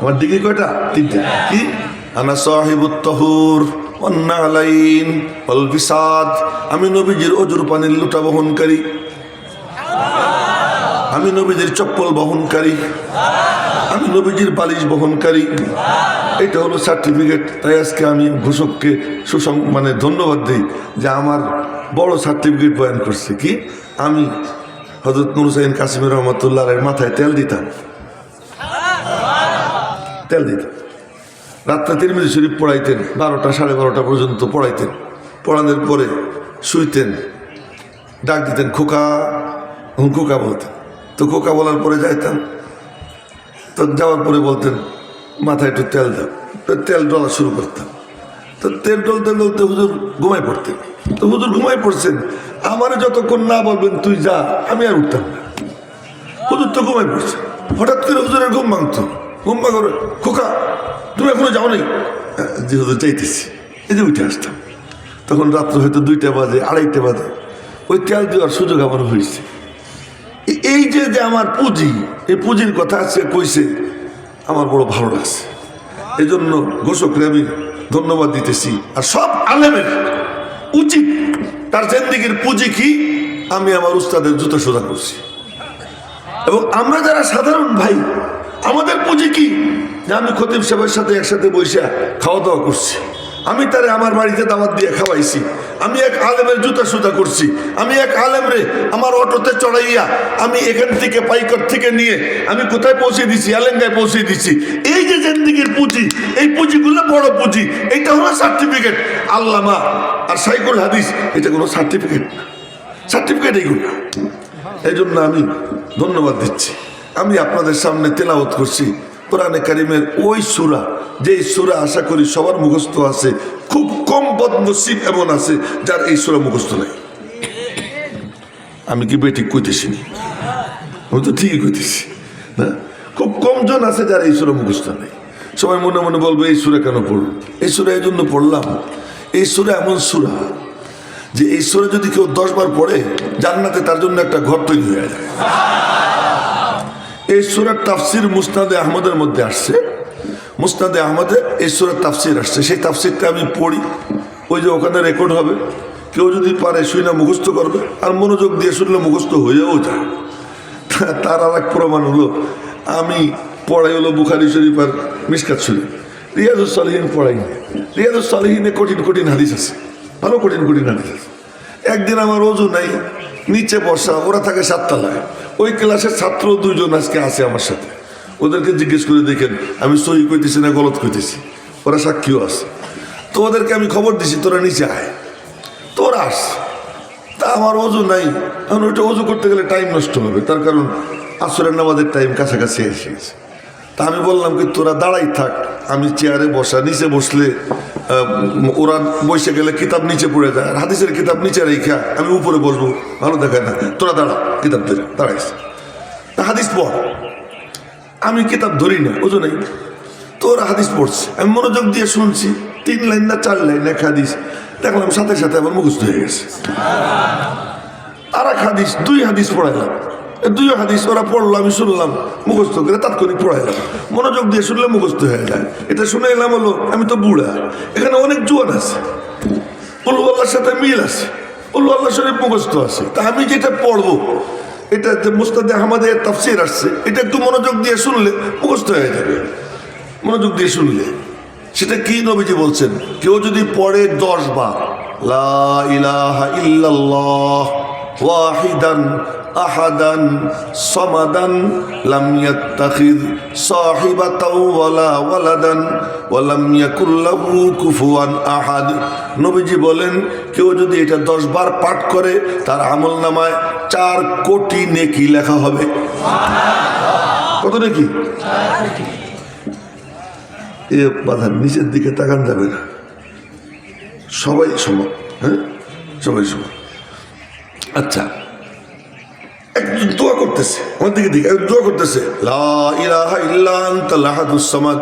আমার ডিগ্রি কয়টা? 3টা। কি? আনা সাহিবুত তাহুর ওয়ান নালাইন ওয়াল বিসাদ। আমি নবীজির অজুর পানির লুটা বহনকারী, আমি নবীজির চপ্পল বহনকারী, আমি নবীজির বালিশ বহনকারী। এটা হলো সার্টিফিকেট। তাই আজকে আমি ঘোষককে ধন্যবাদ দিই যে আমার বড় সার্টিফিকেট বয়ান করছে। কি? আমি হযরত নূর হুসাইন কাসেমী রহমাতুল্লাহ আলাইহির মাথায় তেল দিতাম, রাত্রে তিরমিজি শরীফ পড়াইতেন, 12টা 12:30 পর্যন্ত পড়াইতেন। পড়ানোর পরে শুইতেন, ডাক দিতেন খোকা, খোকা বলতেন। তো খোকা বলার পরে যাইতাম, তো যাওয়ার পরে বলতেন মাথায় একটু তেল দাও, তো তেল ডলা শুরু করতাম। তো তেল ডলতে ডলতে হুজুর ঘুমাই পড়তেন। তো হুজুর ঘুমাই পড়ছেন, আমারে যতক্ষণ না বলবেন তুই যা, আমি আর উঠতাম না। হুজুর তো ঘুমাই পড়ছে, হঠাৎ করে হুজুরের ঘুম ভাঙতো। ঘুম ভাঙর, খোকা তুমি এখনো যাও নাই? যে হুজুর চাইতেছি, এই যে উঠে আসতাম। তখন রাত্র হয়তো 2টা বাজে, 2:30 বাজে। ওই তেল দেওয়ার সুযোগ আমার হয়েছে। এই যে আমার পুঁজি, এই পুঁজির কথা আজকে কইছে, আমার বড় ভালো লাগছে। এই জন্য ঘোষকরে আমি ধন্যবাদ দিতেছি। আর সব আলেমের উচিত তার জিন্দেগির পুঁজি কি, আমি আমার উস্তাদের জুতো সোজা করছি। এবং আমরা যারা সাধারণ ভাই, আমাদের পুঁজি কি, যে আমি খতিব সাহেবের সাথে একসাথে বসে খাওয়া দাওয়া করছি, আমি তারে আমার বাড়িতে দাওয়াত দিয়ে খাওয়াইছি, আমি এক আলেমের জুতা সুতা করছি, আমি এক আলেমরে আমার অটোতে চড়াইয়া আমি এখান থেকে পাইকর থেকে নিয়ে আমি কোথায় পৌঁছে দিছি, আলেঙ্গায় পৌঁছে দিছি। এই যে জিন্দেগির পুঁজি, এই পুঁজিগুলো বড় পুঁজি। এইটা হলো সার্টিফিকেট। আল্লামা আর শাইখুল হাদিস, এটা কোনো সার্টিফিকেট না, সার্টিফিকেট এইগুলো। এই জন্য আমি ধন্যবাদ দিচ্ছি। আমি আপনাদের সামনে তেলাওয়াত করছি কোরআনে কারিমের ওই সূরা, যে সূরা আশা করি সবার মুখস্থ আছে। খুব কম বদনসিব এমন আছে যার এই সূরা মুখস্থ নেই। আমি কি বেঠিক কইতেছি না? আমি তো ঠিকই কইতেছি না। খুব কম জন আছে যার এই সূরা মুখস্থ নেই। সবাই মনে মনে বলবে এই সূরা কেন পড়ল? এই সূরা এই জন্য পড়লাম, এই সূরা এমন সূরা যে এই সূরা যদি কেউ 10 বার পড়ে জান্নাতে তার জন্য একটা ঘর তৈরি হয়ে যায়। এই সূরার তাফসির মুসনাদে আহমদের মধ্যে আসছে। মুসনাদে আহমদে এই সূরার তাফসির আসছে। সেই তাফসিরটা আমি পড়ি, ওই যে ওখানে রেকর্ড হবে। কেউ যদি পারে শুনে মুখস্থ করবে, আর মনোযোগ দিয়ে শুনলে মুখস্থ হয়েও যায়। তার আর এক প্রমাণ হলো, আমি পড়াই হলো বুখারী শরীফ আর মিশকাত শরীফ। রিয়াজুস সালিহিন পড়াই না। রিয়াজুস সালিহিনে কঠিন কঠিন হাদিস আছে, ভালো কঠিন কঠিন হাদিস আছে। একদিন আমার ওযু নাই, নিচে বসা, ওরা থাকে 7 তলায়। ওই ক্লাসের ছাত্র 2 জন আজকে আছে আমার সাথে। ওদেরকে জিজ্ঞেস করে দেখেন আমি সহি কইতেছি না গলত কইতেছি, ওরা সাক্ষীও আছে। তো ওদেরকে আমি খবর দিছি তোরা নিচে আয়, তোরা আস। তা আমার ওযু নাই, এখন ওইটা ওযু করতে গেলে টাইম নষ্ট হবে, তার কারণ আসরের নামাজের টাইম কাছাকাছি এসে গেছে। তা আমি বললাম কি তোরা দাঁড়াই থাক, আমি চেয়ারে বসা, নিচে বসলে ওরা বসে গেলে কিতাব নিচে পড়ে যায়, আর হাদিসের কিতাব নিচে রেখা আমি উপরে বসবো, ভালো দেখায় না। তোরা দাঁড়া, কিতাব ধরে দাঁড়াইস, হাদিস পড়। আমি কিতাব ধরি না, ওজো নেই। তোরা হাদিস পড়ছে, আমি মনোযোগ দিয়ে শুনছি। 3 লাইন না 4 লাইন এক হাদিস, দেখলাম সাথে সাথে আমার মুখস্থ হয়ে গেছে। আর এক হাদিস, 2 হাদিস পড়াইলাম। 2 হাদিস ওরা পড়লো, আমি শুনলাম, মুখস্থ করে তাৎক্ষণিক পড়াইলাম। মনোযোগ দিয়ে শুনলে মুখস্থ হয়ে যায়। এটা শুনে এলাম হলো আমি তো বুড়া, এখানে অনেক জোয়ান আছে, কুল আল্লাহর সাথে মিল আছে, কুল আল্লাহ শরীফ মুখস্থ আছে। তা আমি যেটা পড়বো, এটা যে মুস্তাদে আহমদের তাফসীর আসছে, এটা একটু মনোযোগ দিয়ে শুনলে মুখস্থ হয়ে যাবে। মনোযোগ দিয়ে শুনলে সেটা কি নবীজি বলছেন, কেউ যদি পড়ে 10 বার লা ইলাহা ইল্লাল্লাহ ওয়াহিদান আহাদান সামাদান লাম ইয়াত্তাখিয সাহিবাতাও ওয়ালা ওয়ালাদান ওয়া লাম ইয়াকুল লাহু কুফুয়ান আহাদ। নবীজি বলেন কেউ যদি এটা 10 বার পাঠ করে তার আমলনামায় 4 কোটি নেকি লেখা হবে। কত নেকি? 4 কোটি। এ বাধার নিচের দিকে তাকান যাবে না, সবাই সমান। হ্যাঁ, সবাই সমান। আচ্ছা, একজন দোয়া করতেছে, আমার দিকে দিকে দোয়া করতেছে, লা ইলাহা ইল্লা আনতাল আহাদুস সামাদ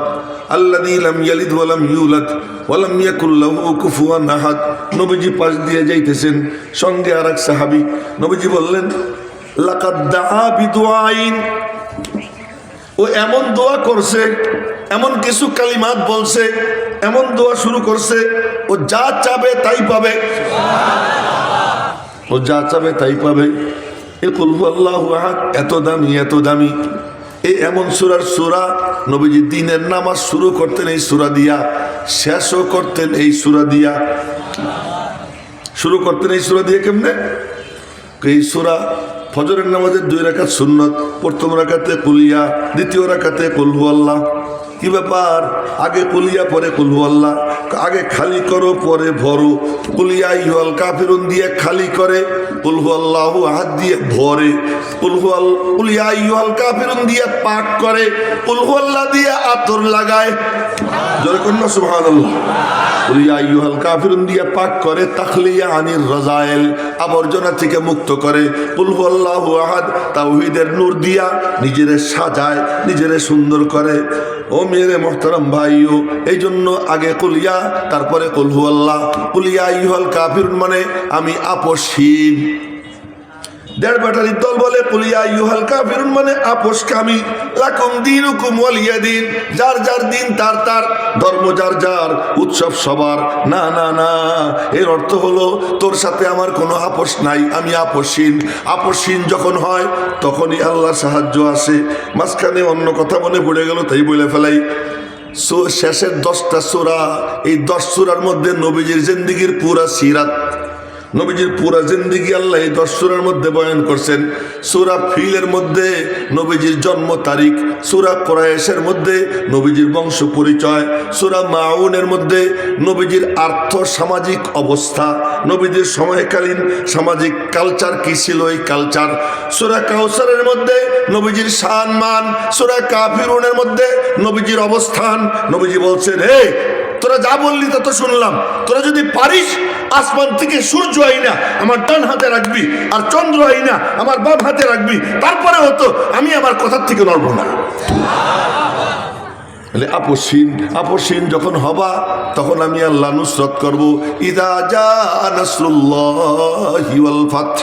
আল্লাযী লাম ইয়ালিদ ওয়া লাম ইউলাদ ওয়া লাম ইয়াকুল লাহু কুফুয়ান আহাদ। নবীজি পাশ দিয়ে যাইতেছেন, সঙ্গে আরেক সাহাবী। নবীজি বললেন লাকাদ দাআ বিদুআইন, ও এমন দোয়া করছে, এমন কিছু কালিমাত বলছে, এমন দোয়া শুরু করছে, ও যা চাবে তাই পাবে, ও যা চাবে তাই পাবে। এ কুল হুয়াল্লাহু আহাদ এত দামি, এত দামি। এই এমন সূরার সূরা নবীজি দিনের নামাজ শুরু করতেন এই সূরা দিয়া, শেষও করতেন এই সূরা দিয়া। শুরু করতেন এই সূরা দিয়ে কেমনে? এই সূরা ফজরের নামাজের 2 রাকাত সুন্নত, প্রথম রাকাতে কুলিয়া, দ্বিতীয় রাকাতে কুল হুয়াল্লাহ। কি ব্যাপার? আগে কুলিয়া পরে কুল হুয়াল্লাহ, আগে খালি করো পরে ভরো। কুলিয়া আইয়ুহাল কাফিরুন দিয়ে খালি করে, কুল হুয়াল্লাহু আহাদ দিয়ে ভরে, কুলিয়া আইয়ুহাল কাফিরুন দিয়ে পাক করে, কুল হুয়াল্লাহ দিয়ে আতর লাগায়। জোরে কন্যা সুবহানাল্লাহ। কুলিয়া আইয়ুহাল কাফিরুন দিয়ে পাক করে, তাখলিয়া আনির রাজায়েল, আবর্জনা থেকে মুক্ত করে। কুল হুয়াল্লাহু আহাদ তাওহীদের নূর দিয়া নিজেরে সাজায়, নিজেরে সুন্দর করে। ও মেরে মোহতারাম ভাইও, এই জন্য আগে কুলিয়া তারপরে কুল হুয়াল্লাহ। কুলিয়া আইয়ুহাল কাফিরুন মানে আমি আপসহীন, দেড় ব্যাটারির দল বলে কুলিয়া ইউহাল কাফিরুন মানে আপোষকামী, লাকুম দীনুকুম ওয়ালিয়া দিন, যার যার দিন তার তার, ধর্ম যার যার, উৎসব সবার। না না না, এর অর্থ হলো তোর সাথে আমার কোনো আপোষ নাই, আমি আপোষহীন। আপোষহীন যখন হয় তখনই আল্লাহর সাহায্য আসে। মাঝখানে অন্য কথা মনে পড়ে গেল, তাই বলে ফেলাই। শেষের 10টা সূরা, এই 10 সূরার মধ্যে নবীজির জিন্দেগির পুরা সিরাত, নবীজির পুরা জিন্দেগি আল্লাহ এই 10 সূরার মধ্যে বয়ান করছেন। সূরা ফিলের মধ্যে নবীজির জন্ম তারিখ, সূরা কুরাইশের মধ্যে নবীজির বংশ পরিচয়, সূরা মাউনের মধ্যে নবীজির আর্থ সামাজিক অবস্থা, নবীজির সময়কালীন সামাজিক কালচার কি ছিল এই কালচার, সূরা কাউসারের মধ্যে নবীজির শান মান, সূরা কাফিরুনের মধ্যে নবীজির অবস্থান। নবীজি বলছেন, হে তোরা যা বললি তা তো শুনলাম, তোরা যদি পারিস আসমান থেকে সূর্য আইনা আমার ডান হাতে রাখবি আর চন্দ্র আইনা আমার বাম হাতে রাখবি, তারপরে হতো আমি আমার কথার থেকে নড়ব না। আপোষহীন যখন হবা তখন আমি আল্লাহ নুসরত করব। ইযা জা নাসরুল্লাহি ওয়াল ফাত।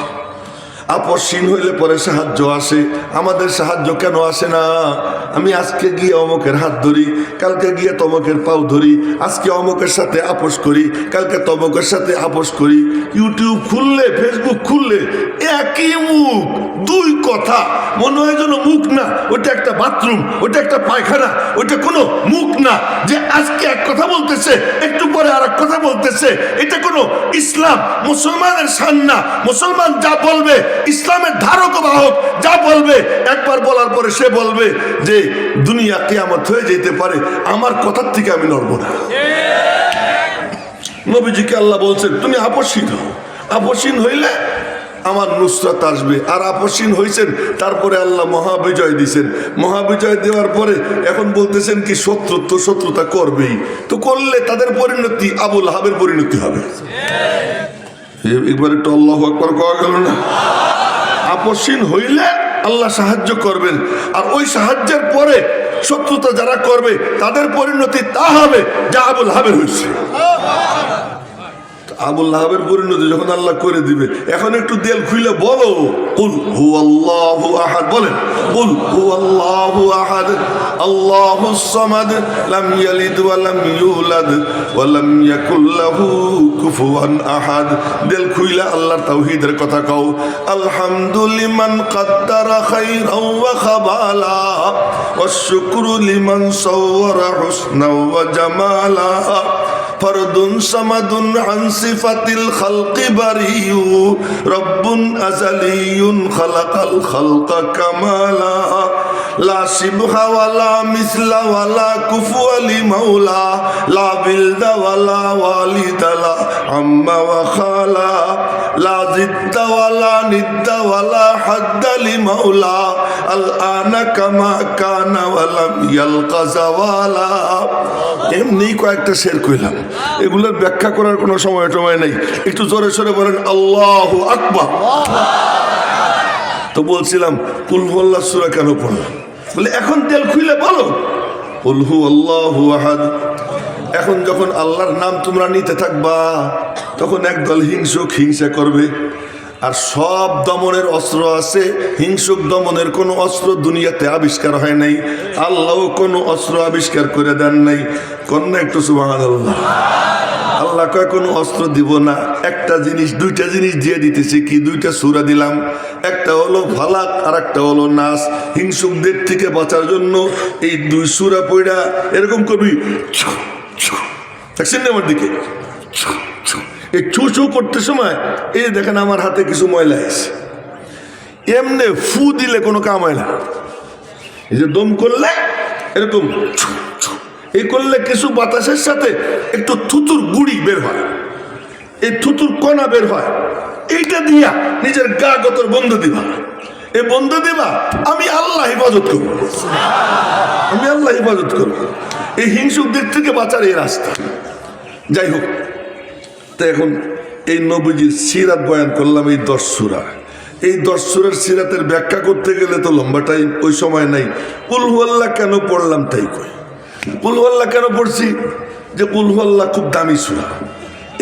আপোষহীন হইলে পরে সাহায্য আসে। আমাদের সাহায্য কেন আসে না? আমি আজকে গিয়ে অমুকের হাত ধরি, কালকে গিয়ে তমকের পাও ধরি, আজকে অমুকের সাথে আপোষ করি, কালকে তমকের সাথে আপোষ করি। ইউটিউব খুললে, ফেসবুক খুললে একই মুখ, দুই কথা, মনে হয় যেন মুখ না, ওটা একটা বাথরুম, ওটা একটা পায়খানা, ওটা কোনো মুখ না। যে আজকে এক কথা বলতেছে, একটু পরে আর এক কথা বলতেছে। এটা কোনো ইসলাম মুসলমানের শান না। মুসলমান যা বলবে, ইসলামের ধারক বাহক যা বলবে, একবার বলার পরে সে বলবে যে দুনিয়া কিয়ামত হয়ে যেতে পারে, আমার কথার থেকে আমি নড়ব না। নবীজিকে আল্লাহ বলছেন তুমি আপোষহীন হও, আপোষহীন হইলে আমার নুসরাত আসবে। আর আপোষহীন হয়েছেন, তারপরে আল্লাহ মহাবিজয় দিয়েছেন। মহাবিজয় দেওয়ার পরে এখন বলতেছেন কি শত্রুতা করবেই, তো করলে তাদের পরিণতি আবুল আহাবের পরিণতি হবে। একবার একটু আল্লাহু আকবার কওয়া গেল না? আপোষহীন হইলে আল্লাহ সাহায্য করবেন, আর ওই সাহায্যের পরে শত্রুতা যারা করবে তাদের পরিণতি তা হবে যা আবুল আহাবের হয়েছে। আবুল আহাবের পরিণতি যখন আল্লাহ করে দিবে, এখন একটু দেল খুলে বলো কুল হুয়াল্লাহু আহাদ, বলেন কুল হুয়াল্লাহু আহাদ আল্লাহুস সামাদ লাম ইয়ালিদ ওয়া লাম ইউলাদ ওয়া লাম ইয়াকুল লাহু কুফুয়ান আহাদ। দেল খুইলা আল্লাহর তাওহীদের কথা কও। আলহামদুলিমান কাদ্দারা খাইরাও ওয়া খাবালা ওয়াশ শুকরু লিমান সাওয়ারা হুসনা ওয়া জামালা ফরদুন সামাদুন আন সিফাতিল খালকি বারিউ রব্বুন আযালিয়ুন খালাকাল খালকা কামালা লা শিবহা ওয়ালা মিসলা ওয়ালা কুফুয়া লি মাওলা লা বিলদা ওয়ালা ওয়ালিদালা আম্মা ওয়া খালা লা জিদ্দা ওয়ালা নিদ্দা ওয়ালা হাদ্দা লি মাওলা আল আনা কামা কানা ওয়ালা ইয়ালকা জাওয়ালা। এমনি কয়েকটা শের কইলাম, এগুলোর ব্যাখ্যা করার কোনো সময় নেই। একটু জোরে সোরে বলেন আল্লাহু আকবার। তো বলছিলাম কুল হুয়াল্লাহ সূরা কেন পড়লাম, বলে এখন তেল খুলে বলো কুল হুয়াল্লাহু আহাদ। এখন যখন আল্লাহর নাম তোমরা নিতে থাকবা, তখন একদল হিংসুক হিংসা করবে। আর সব দমনের অস্ত্র আছে, হিংসুক দমনের কোনো অস্ত্র দুনিয়াতে আবিষ্কার হয় নাই, আল্লাহ কোনো অস্ত্র আবিষ্কার করে দেন নাই। কন্যা একটু সুবহানাল্লাহ। আল্লাহ কয় কোনো অস্ত্র দিব না, একটা জিনিস, দুইটা জিনিস দিয়ে দিতেছি। কি দুইটা সূরা দিলাম, একটা হলো ফালাক আর একটা হলো নাস। হিংসুকদের থেকে বাঁচার জন্য এই দুই সূরা পড়া এরকম করবি, দেখছেন আমার দিকে, এই ছু ছু করতে সময় এই দেখেন আমার হাতে কিছু ময়লা আছে, এমনি ফু দিলে কোনো কাম হয় না। এই যে দম করলে এরকম এই করলে কিছু বাতাসের সাথে একটু থুতুর গুড়ি বের হয়, এই থুতুর কণা বের হয়, এইটা দিয়া নিজের গা গতর বন্ধ দিবা। এই বন্ধ দিবা, আমি আল্লাহ হেফাজত করবো, আমি আল্লাহ হেফাজত করবো। এই হিংসুকদের থেকে বাঁচার এই রাস্তা। যাই হোক, তো এখন এই নবীজির সিরাত বয়ান করলাম, এই 10 সূরা। এই 10 সূরার সিরাতের ব্যাখ্যা করতে গেলে তো লম্বা টাইম, ওই সময় নাই। কুল হুয়াল্লাহ কেন পড়লাম তাই কই। কুল হুয়াল্লাহ কেন পড়ছি, যে কুল হুয়াল্লাহ খুব দামি সূরা।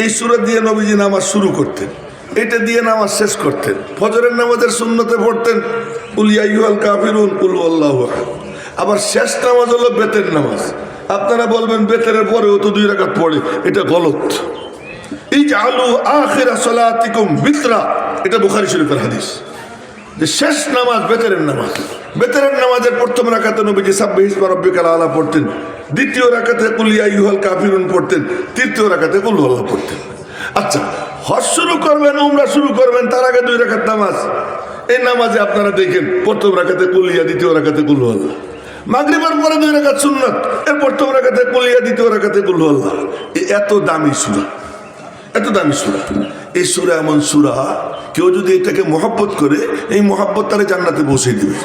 এই সূরা দিয়ে নবীজি নামাজ শুরু করতেন। এটা দিয়ে নামাজ শেষ করতেন। ফজরের নামাজের সুন্নতে পড়তেন কুল ইয়া আইয়ুহাল কাফিরুন কুল হুয়াল্লাহু আহাদ। আবার শেষ নামাজ হলো বেতের নামাজ। আপনারা বলবেন বেতের পরেও তো 2 রাকাত পড়ে, এটা গলত। ইজআলু আখিরা সালাতিকুম বিতরা, এটা বুখারী শরীফের হাদিস, যে শেষ নামাজ বেতের নামাজ। বেতের নামাজের প্রথম রাকাতে নবীজি সাব্বিহ ইসমা রাব্বিকাল আলা পড়তেন, দ্বিতীয় রাকাতে কুল ইয়া আইয়ুহাল কাফিরুন পড়তেন, তৃতীয় রাকাতে কুল হুয়াল্লাহু পড়তেন। আচ্ছা, হজ শুরু করবেন, উমরা শুরু করবেন, তার আগে 2 রাকাত নামাজ। এই নামাজে আপনারা দেখেন প্রথম রাকাতে কুল ইয়া, দ্বিতীয় রাকাতে কুল হুয়াল্লাহ। মাগরিবের পরে 2 রাকাত সুন্নাত, এর প্রথম রাকাতে কুল ইয়া, দ্বিতীয় রাকাতে কুল হুয়াল্লাহ। এত দামি সূরা, এত দামি সূরা। এই সূরা এমন সূরা, কেউ যদি এটাকে মহব্বত করে, এই মহব্বত তারে জান্নাতে পৌঁছে দিবে।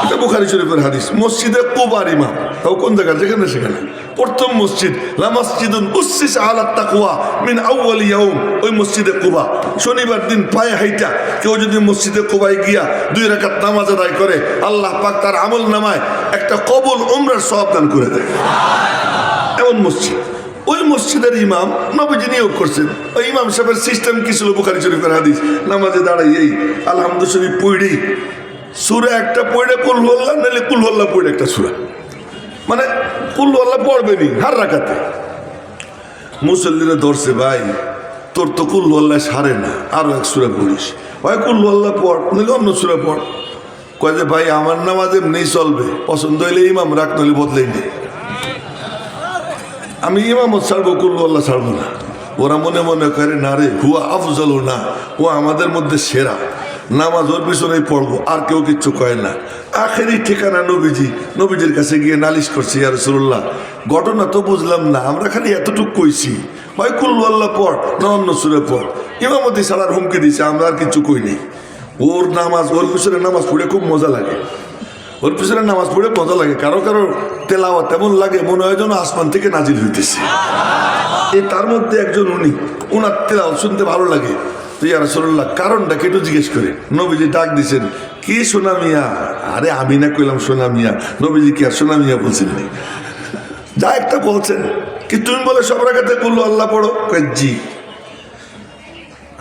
এটা বুখারী শরীফের হাদিস। মসজিদে কুবার ইমাম, তাও কোন জায়গা? যেখানে সেখানে। প্রথম মসজিদ লা মসজিদুন উসসিসা আলা তাকওয়া মিন আউয়াল ইয়াউম, ওই মসজিদে কুবা। শনিবার দিন পায়ে হাইটা কেউ যদি মসজিদে কুবায় গিয়া 2 রাকাত নামাজ আদায় করে, আল্লাহ পাক তার আমল নামায় একটা কবুল উমরার সওয়াব দান করে দেয়। এমন মসজিদ। ওই মসজিদের ইমাম নবীজি নিয়োগ করছেন। ওই ইমাম সাহেবের সিস্টেম কি ছিল? বুখারী শরীফের হাদিস। নামাজে দাঁড়াই এই আলহামদুলিল্লাহ শরীফ পড়ি, সূরা একটা পড়ে কুল হুয়াল্লাহ, নাহলে কুল হুয়াল্লাহ পড়ে একটা সূরা, মানে কুল হুয়াল্লাহ পড়বেনি হার রাকাতে। মুসল্লিরা ধরছে, ভাই তোর তো কুল হুয়াল্লাহ সারে না, আরো এক সূরা পড়িস। ভাই কুল হুয়াল্লাহ পড়, নাহলে অন্য সূরা পড়। কয় যে ভাই আমার নামাজ এমনি চলবে, পছন্দ হইলে ইমাম রাখ, নাহলে বদলাই দে। আমি ইমামত ছাড়বো, কুল হুয়াল্লাহ ছাড়বো না। ওরা মনে মনে করে না রে হুয়া আফজালু, না ও আমাদের মধ্যে সেরা, নামাজ ওর পিছনেই পড়বো, আর কেউ কিচ্ছু কয় না। আখেরি ঠিকানা নবীজি। নবীজির কাছে গিয়ে নালিশ করছে, ইয়া রাসূলুল্লাহ ঘটনা তো বুঝলাম না, আমরা খালি এতটুকু কইছি, ভাই কুল হুয়াল্লাহ পড় না অন্য সূরা পড়। ইমামতি ছাড়ার হুমকি দিছে, আমরা আর কিছু কই নেই। ওর নামাজ, ওর পিছনে নামাজ পড়ে খুব মজা লাগে। ওর পিছনে নামাজ পড়ে মজা লাগে। কারো কারো তেলাওয়াত এমন লাগে মনে হয় যেন আসমান থেকে নাজিল হইতেছে। তার মধ্যে একজন উনি, উনার তেলাওয়াত শুনতে ভালো লাগে। তো ইয়া রাসূলুল্লাহ কারণটা কি একটু জিজ্ঞেস করে। নবীজি ডাক দিছেন, কি সোনা মিয়া? আরে আমি না কইলাম সোনা মিয়া, নবীজি কি আর সোনা মিয়া বলছেন? যা একটা বলছেন কি তুমি বলে সব রাকাতে কুল হুয়াল্লাহ পড়ো? জি।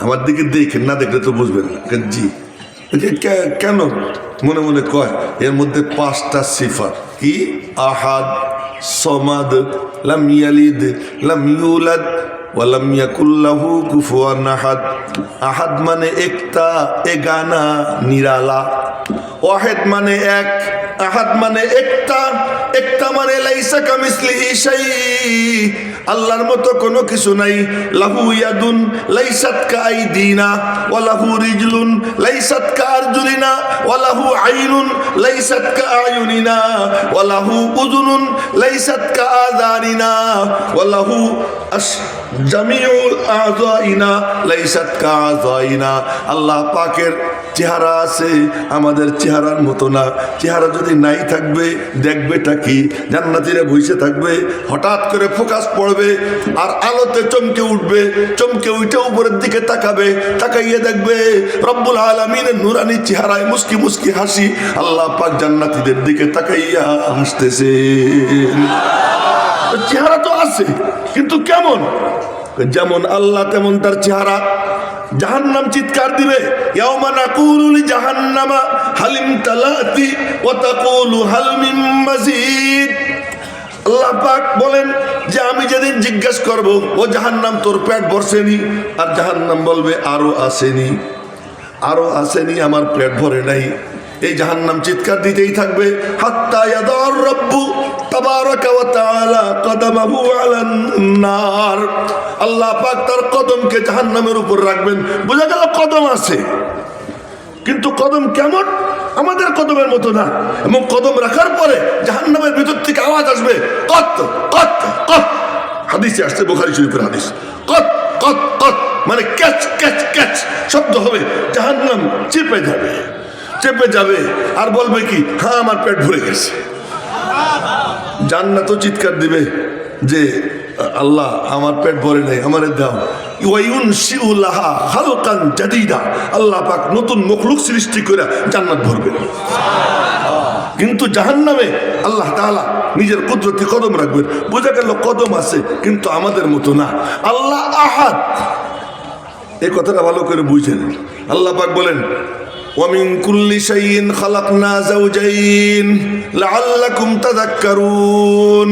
আমার দিকে দেখেন, না দেখলে তো বুঝবেন না। জি। কেন? মনে মনে কয় এর মধ্যে 5টা সিফাত। কি? আহাদ, সমাদ, লাম ইয়ালিদ, লাম ইউলাদ, ওয়া লাম ইয়াকুল লাহু কুফুয়ান আহাদ। আহাদ মানে একটা, এগানা, নিরালা। ওয়াহিদ মানে এক, আহাদ মানে একটা, একটা মানে লাইসা কামিসলিহি শাই, আল্লাহর মতো কোনো কিছু নাই। লাহু ইয়াদুন লাইসাত কাআইদিনা ওয়া লাহু রিজলুন লাইসাত কাআরজুলিনা ওয়া লাহু আইনুন লাইসাত কাআয়ুনিনা ওয়া লাহু উযুনুন লাইসাত কাআযানিনা ওয়া লাহু জামিউল আযাইনা লাইসাত কাআযাইনা। আল্লাহ পাকের চেহারা আছে, আমাদের চেহারার মতো না। চেহারা যদি নাই থাকবে দেখবেটা কি? জান্নাতীরা বসে থাকবে, হঠাৎ করে ফোকাস পড়বে আর আলোতে চমকে উঠবে, চমকে উঠে উপরের দিকে তাকাবে, তাকাইয়ে দেখবে রব্বুল আলামিনের নূরানি চেহারায় মুস্কি মুস্কি হাসি। আল্লাহ পাক জান্নাতীদের দিকে তাকাইয়া হাসতেছে। চেহারা তো আছে, কিন্তু কেমন? যেমন আল্লাহ তেমন তার চেহারা। জাহান্নাম চিৎকার দিবে, ইয়াউমা নাকুলু লিজাহান্নামা হালিম তালাতি ওয়া তাকুলু হাল মিন মাজিদ। আল্লাহ পাক বলেন যে আমি যেদিন জিজ্ঞেস করব, ও জাহান্নাম তোর পেট ভরছেনি? আর জাহান্নাম বলবে আরো আসেনি, আরো আসেনি, আমার পেট ভরে নাই। এই জাহান্নাম চিৎকার দিতেই থাকবে হাত্তা ইয়াদার রব্বু তাবারাকা ওয়া তাআলা কদমাহু আলান নার। আল্লাহ পাক তার কদমকে জাহান্নামের উপর রাখবেন। বোঝা গেল কদম আছে, কিন্তু কদম কেমন? আমাদের কদমের মতো না। এবং কদম রাখার পরে জাহান্নামের ভিতর থেকে আওয়াজ আসবে কত কত কত। হাদিসে আসছে, বুখারী শরীফের হাদিস। কত কত কত মানে ক্যাচ ক্যাচ ক্যাচ শব্দ হবে। জাহান্নাম চেপে যাবে, চেপে যাবে আর বলবে কি, হ্যাঁ আমার পেট ভরে গেছে। জান্নাতও চিৎকার দিবে যে আল্লাহ আমার পেট ভরে নেই, আমারে দাও। ওয়ায়ুনশিউ লাহা খালকান জাদীদা, আল্লাহ পাক নতুন মখলুক সৃষ্টি করে জান্নাত ভরবে। কিন্তু জাহান্নামে আল্লাহ তাআলা নিজের কুদরতি কদম রাখবেন। বোঝা গেল কদম আছে, কিন্তু আমাদের মতো না। আল্লাহ আহাদ, এই কথাটা ভালো করে বুঝেন। আল্লাহ পাক বলেন ওয়ামিন কুল্লি শাইইন খালাকনা যাওজাইন লাআল্লাকুম তাযাক্কারুন।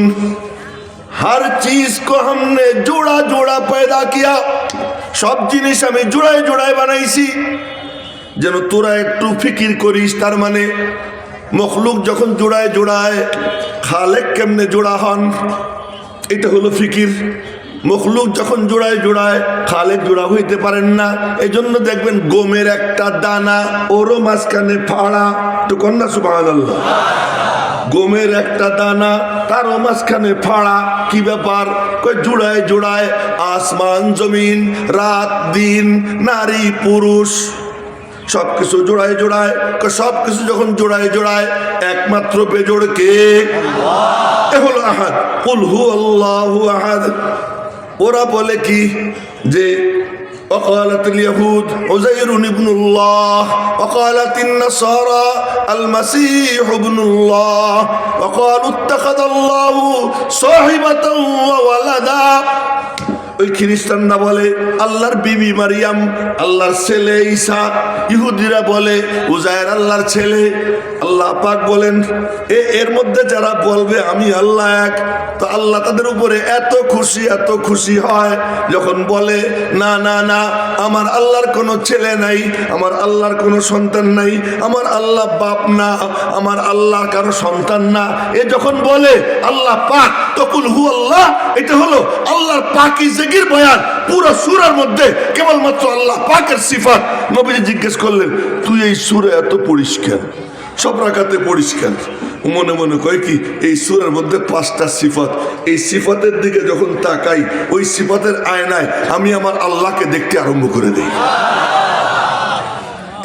हर चीज को हमने जोड़ा जोड़ा पैदा किया, सब जिनिस আমি জোড়ায় জোড়ায় বানাইছি যেন তোরা একটু ফিকির করিস। তার মানে মখলুক যখন জোড়ায় জোড়ায়, খালেক কেমনে জোড়া হন, এটা হলো ফিকির। মখলুক যখন জোড়ায় জোড়ায়, খালেক জোড়া হইতে পারেন না। এই জন্য দেখবেন গমের একটা দানা ওরও মাঝখানে ফাড়া, তো কন্যা সুবহানাল্লাহ। গমের একটা দানা তারও মাঝখানে ফাড়া, কি ব্যাপার? কই জোড়ায় জোড়ায় আসমান জমিন, রাত দিন, নারী পুরুষ সবকিছু জোড়ায় জোড়ায়। সবকিছু যখন জোড়ায় জোড়ায়, একমাত্র বেজোড় কে? এ হলো আহাদ। কুল হু আল্লাহু আহাদ। ওরা বলে কি যে وقالت اليهود عزير ابن الله وقالت النصارى المسيح ابن الله وقالوا اتخذ الله صاحبة وولدا। ওই খ্রিস্টানরা বলে আল্লাহর বিবি মারিয়াম আল্লাহর ছেলে ঈসা, ইহুদিরা বলে উজায়ের আল্লাহর ছেলে। আল্লাহ পাক বলেন এর মধ্যে যারা বলবে আমি আল্লাহ এক, তো আল্লাহ তাদের উপরে এত খুশি হয় যখন বলে না না না, আমার আল্লাহর কোনো ছেলে নাই, আমার আল্লাহর কোনো সন্তান নাই, আমার আল্লাহ বাপ না, আমার আল্লাহ কারো সন্তান না। এ যখন বলে আল্লাহ পাক, তকুল হু আল্লাহ, এটা হলো আল্লাহর পাকিজাগির বয়ান। পুরো সূরার মধ্যে কেবলমাত্র আল্লাহ পাকের সিফাত। নবীজি জিজ্ঞেস করলেন তুই এই সূরা এত পড়িস কেন, সব রাকাতে পড়িস কেন? মনে মনে কয় কি এই সূরার মধ্যে 5টা সিফাত, এই সিফাতের দিকে যখন তাকাই ওই সিফাতের আয়নায় আমি আমার আল্লাহকে দেখতে আরম্ভ করে দিই।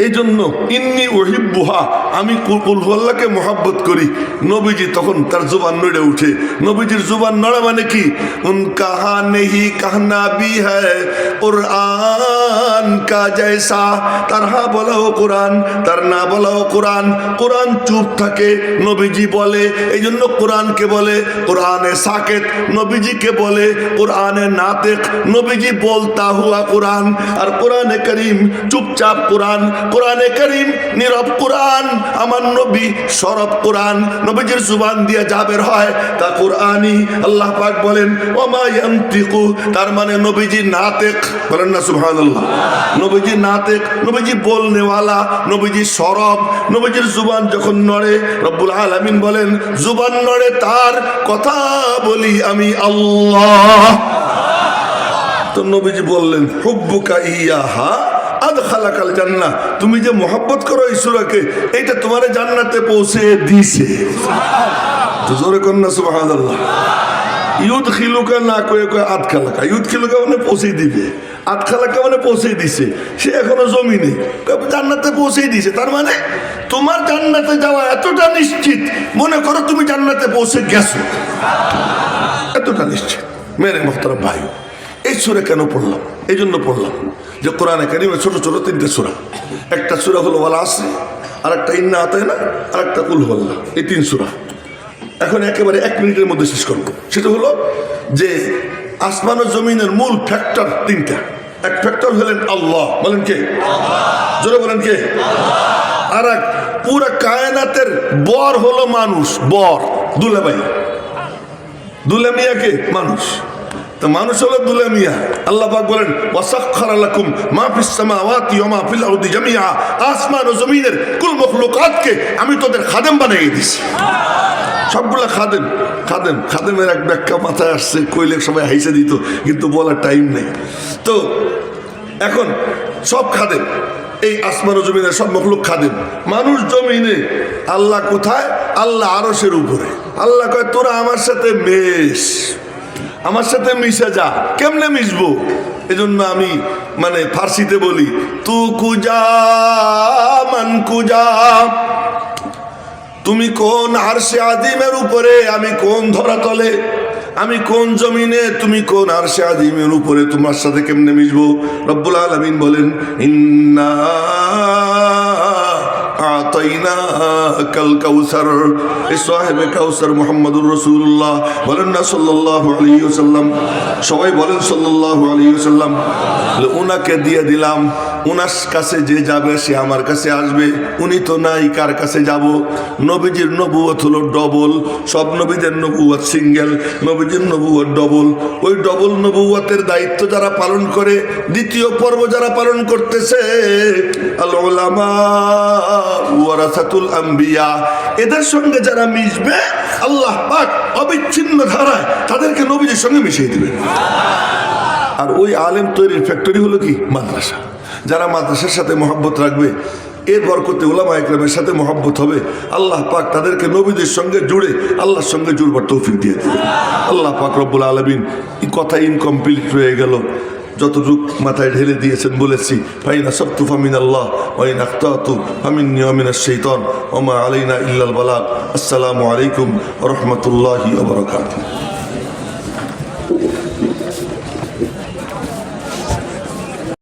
এই জন্য ইন্নি উহিব্বুহা, আমি কুল আল্লাহকে মহব্বত করি। নবীজি তখন তার জুবান নড়ে উঠে। নবীজির জুবান নড়া মানে কি? উন কাহা নেহি কাহনা বি হ্যায় কুরআন কা জৈসা। তার হা বলাও কোরআন, তার না বলাও কোরআন। কোরআন চুপ থাকে, নবীজি বলে। এই জন্য কোরআনকে বলে কোরআনে সাকেত, নবীজিকে বলে কোরআনে নাতিক। নবীজি বলতা হুয়া কোরআন, আর কোরআনে করিম চুপচাপ কোরআন। কোরআনে করিম নীরব কোরআন, আমার নবী সরব কোরআন। নবীজির জুবান দিয়ে যা বের হয় তা কোরআনই। আল্লাহ পাক বলেন ওমা ইয়ানতিকু, তার মানে নবীজি নাতিক। বলেন না সুবহানাল্লাহ। নবীজি নাতিক, নবীজি বলনেওয়ালা, নবীজি সরব। নবীজির জুবান যখন নড়ে, রব্বুল আলামিন বলেন জুবান নড়ে তার, কথা বলি আমি আল্লাহ। তো নবীজি বললেন হুব্বুকা ইয়াহা আদখালাকাল জান্নাহ, তুমি যে মোহাব্বত করো এই সূরাকে, এইটা তোমার জান্নাতে পৌঁছে দিয়েছে। তো জোরে কন্যা সুবহানাল্লাহ। ইউদখিলুকা না কয়ে কয়ে আদখালাকা, ইউদখিলুকা মানে পৌঁছে দিবে, আদখালাকা মানে পৌঁছে দিছে। সে এখনো জমিনে, জান্নাতে পৌঁছে দিয়েছে। তার মানে তোমার জান্নাতে যাওয়া এতটা নিশ্চিত, মনে করো তুমি জান্নাতে পৌঁছে গেছো, এতটা নিশ্চিত। মেরে মোহতারাম ভাই, এই সূরা কেন পড়লাম? এই জন্য পড়লাম যে কোরআনে কারিমে ছোট ছোট 3টে সূরা। একটা সূরা হলো ওয়াল আসর, আর একটা ইন্না আতাইনা, আর একটা কুল হু আল্লাহ। এই 3 সূরা এখন একেবারে 1 মিনিটের মধ্যে শেষ করবো। সেটা হলো যে আসমান ও জমিনের মূল ফ্যাক্টর 3টা। এক ফ্যাক্টর হলেন আল্লাহ, বলেন কে? জোরে বলেন কে? আর এক পুরা কায়নাতের বর হলো মানুষ, বর দুলাভাই, দুলামিয়াকে মানুষ। তো মানুষ হলো দুলামিয়া। আল্লাহ পাক বলেন ওয়াসাখখারা লাকুম মা ফিস সামাওয়াতি ওয়া মা ফিল আরদি জামিআ, আসমান ও জমিনের কুল মখলুকাতকে আমি তোদের খাদেম বানিয়ে দিয়েছি। সবগুলা খাদেম। খাদেমের এক ব্যাখ্যা মাথায় আসছে, কইলে সবাই হাইসে দিত, কিন্তু বলার টাইম নেই। তো এখন সব খাদেম, এই আসমান ও জমিনের সব মখলুক খাদেম। মানুষ জমিনে, আল্লাহ কোথায়? আল্লাহ আরশের উপরে। আল্লাহ কয় তোরা আমার সাথে মেশ, আমার সাথে মিশে যা। কেমনে মিশবো? এজন্য আমি মানে ফার্সিতে বলি তু কুজা মান কুজা, তুমি কোন আরশে আযীমের উপরে, আমি কোন ধরাতলে, আমি কোন জমিনে, তুমি কোন আরশে আযীমের উপরে, তোমার সাথে কেমনে মিশবো? রব্বুল আলামিন বলেন ইন্না আতাইনাকাল কাউসার। এই সাহেবে কাউসার মুহাম্মদুর রাসূলুল্লাহ বলেন না সাল্লাল্লাহু আলাইহি ওয়াসাল্লাম। সবাই বলেন সাল্লাল্লাহু আলাইহি ওয়াসাল্লাম। উনাকে দিয়ে দিলাম, উনার কাছে যে যাবে সে আমার কাছে আসবে। উনি তো নাই, কার কাছে যাব? নবীজির নবুয়ত হলো ডবল। সব নবীদের নবুয়ত সিঙ্গেল, নবীজির নবুয়ত ডবল। ওই ডবল নবুয়তের দায়িত্ব যারা পালন করে, দ্বিতীয় পর্ব যারা পালন করতেছে, আল উলামা ওয়ারাসাতুল আম্বিয়া, এদের সঙ্গে যারা মিশবে আল্লাহ পাক অবিচ্ছিন্ন ধারায় তাদেরকে নবীজির সঙ্গে মিশিয়ে দিবেন। আর ওই আলেম তৈরির ফ্যাক্টরি হলো কি? মাদ্রাসা। যারা মাদ্রাসার সাথে মহব্বত রাখবে, এর বরকতে উলামা ইকরামের সাথে মহব্বত হবে, আল্লাহ পাক তাদেরকে নবীদের সঙ্গে জুড়ে আল্লাহর সঙ্গে জুড়বার তৌফিক দিয়ে দেবে আল্লাহ পাক রব্বুল আলামিন। এই কথা ইনকমপ্লিট রয়ে গেল, যতটুক মাথায় ঢেলে দিয়েছেন বলেছি। ফাইনা সাবতু ফামিন আল্লাহ ওয়াইন আখতাতু ফামিন্নী ওয়া মিনাশ শাইতান ওয়া মা আলাইনা ইল্লাল বালাগ। আসসালামু আলাইকুম ওয়া রাহমাতুল্লাহি ওয়া বারাকাতুহু।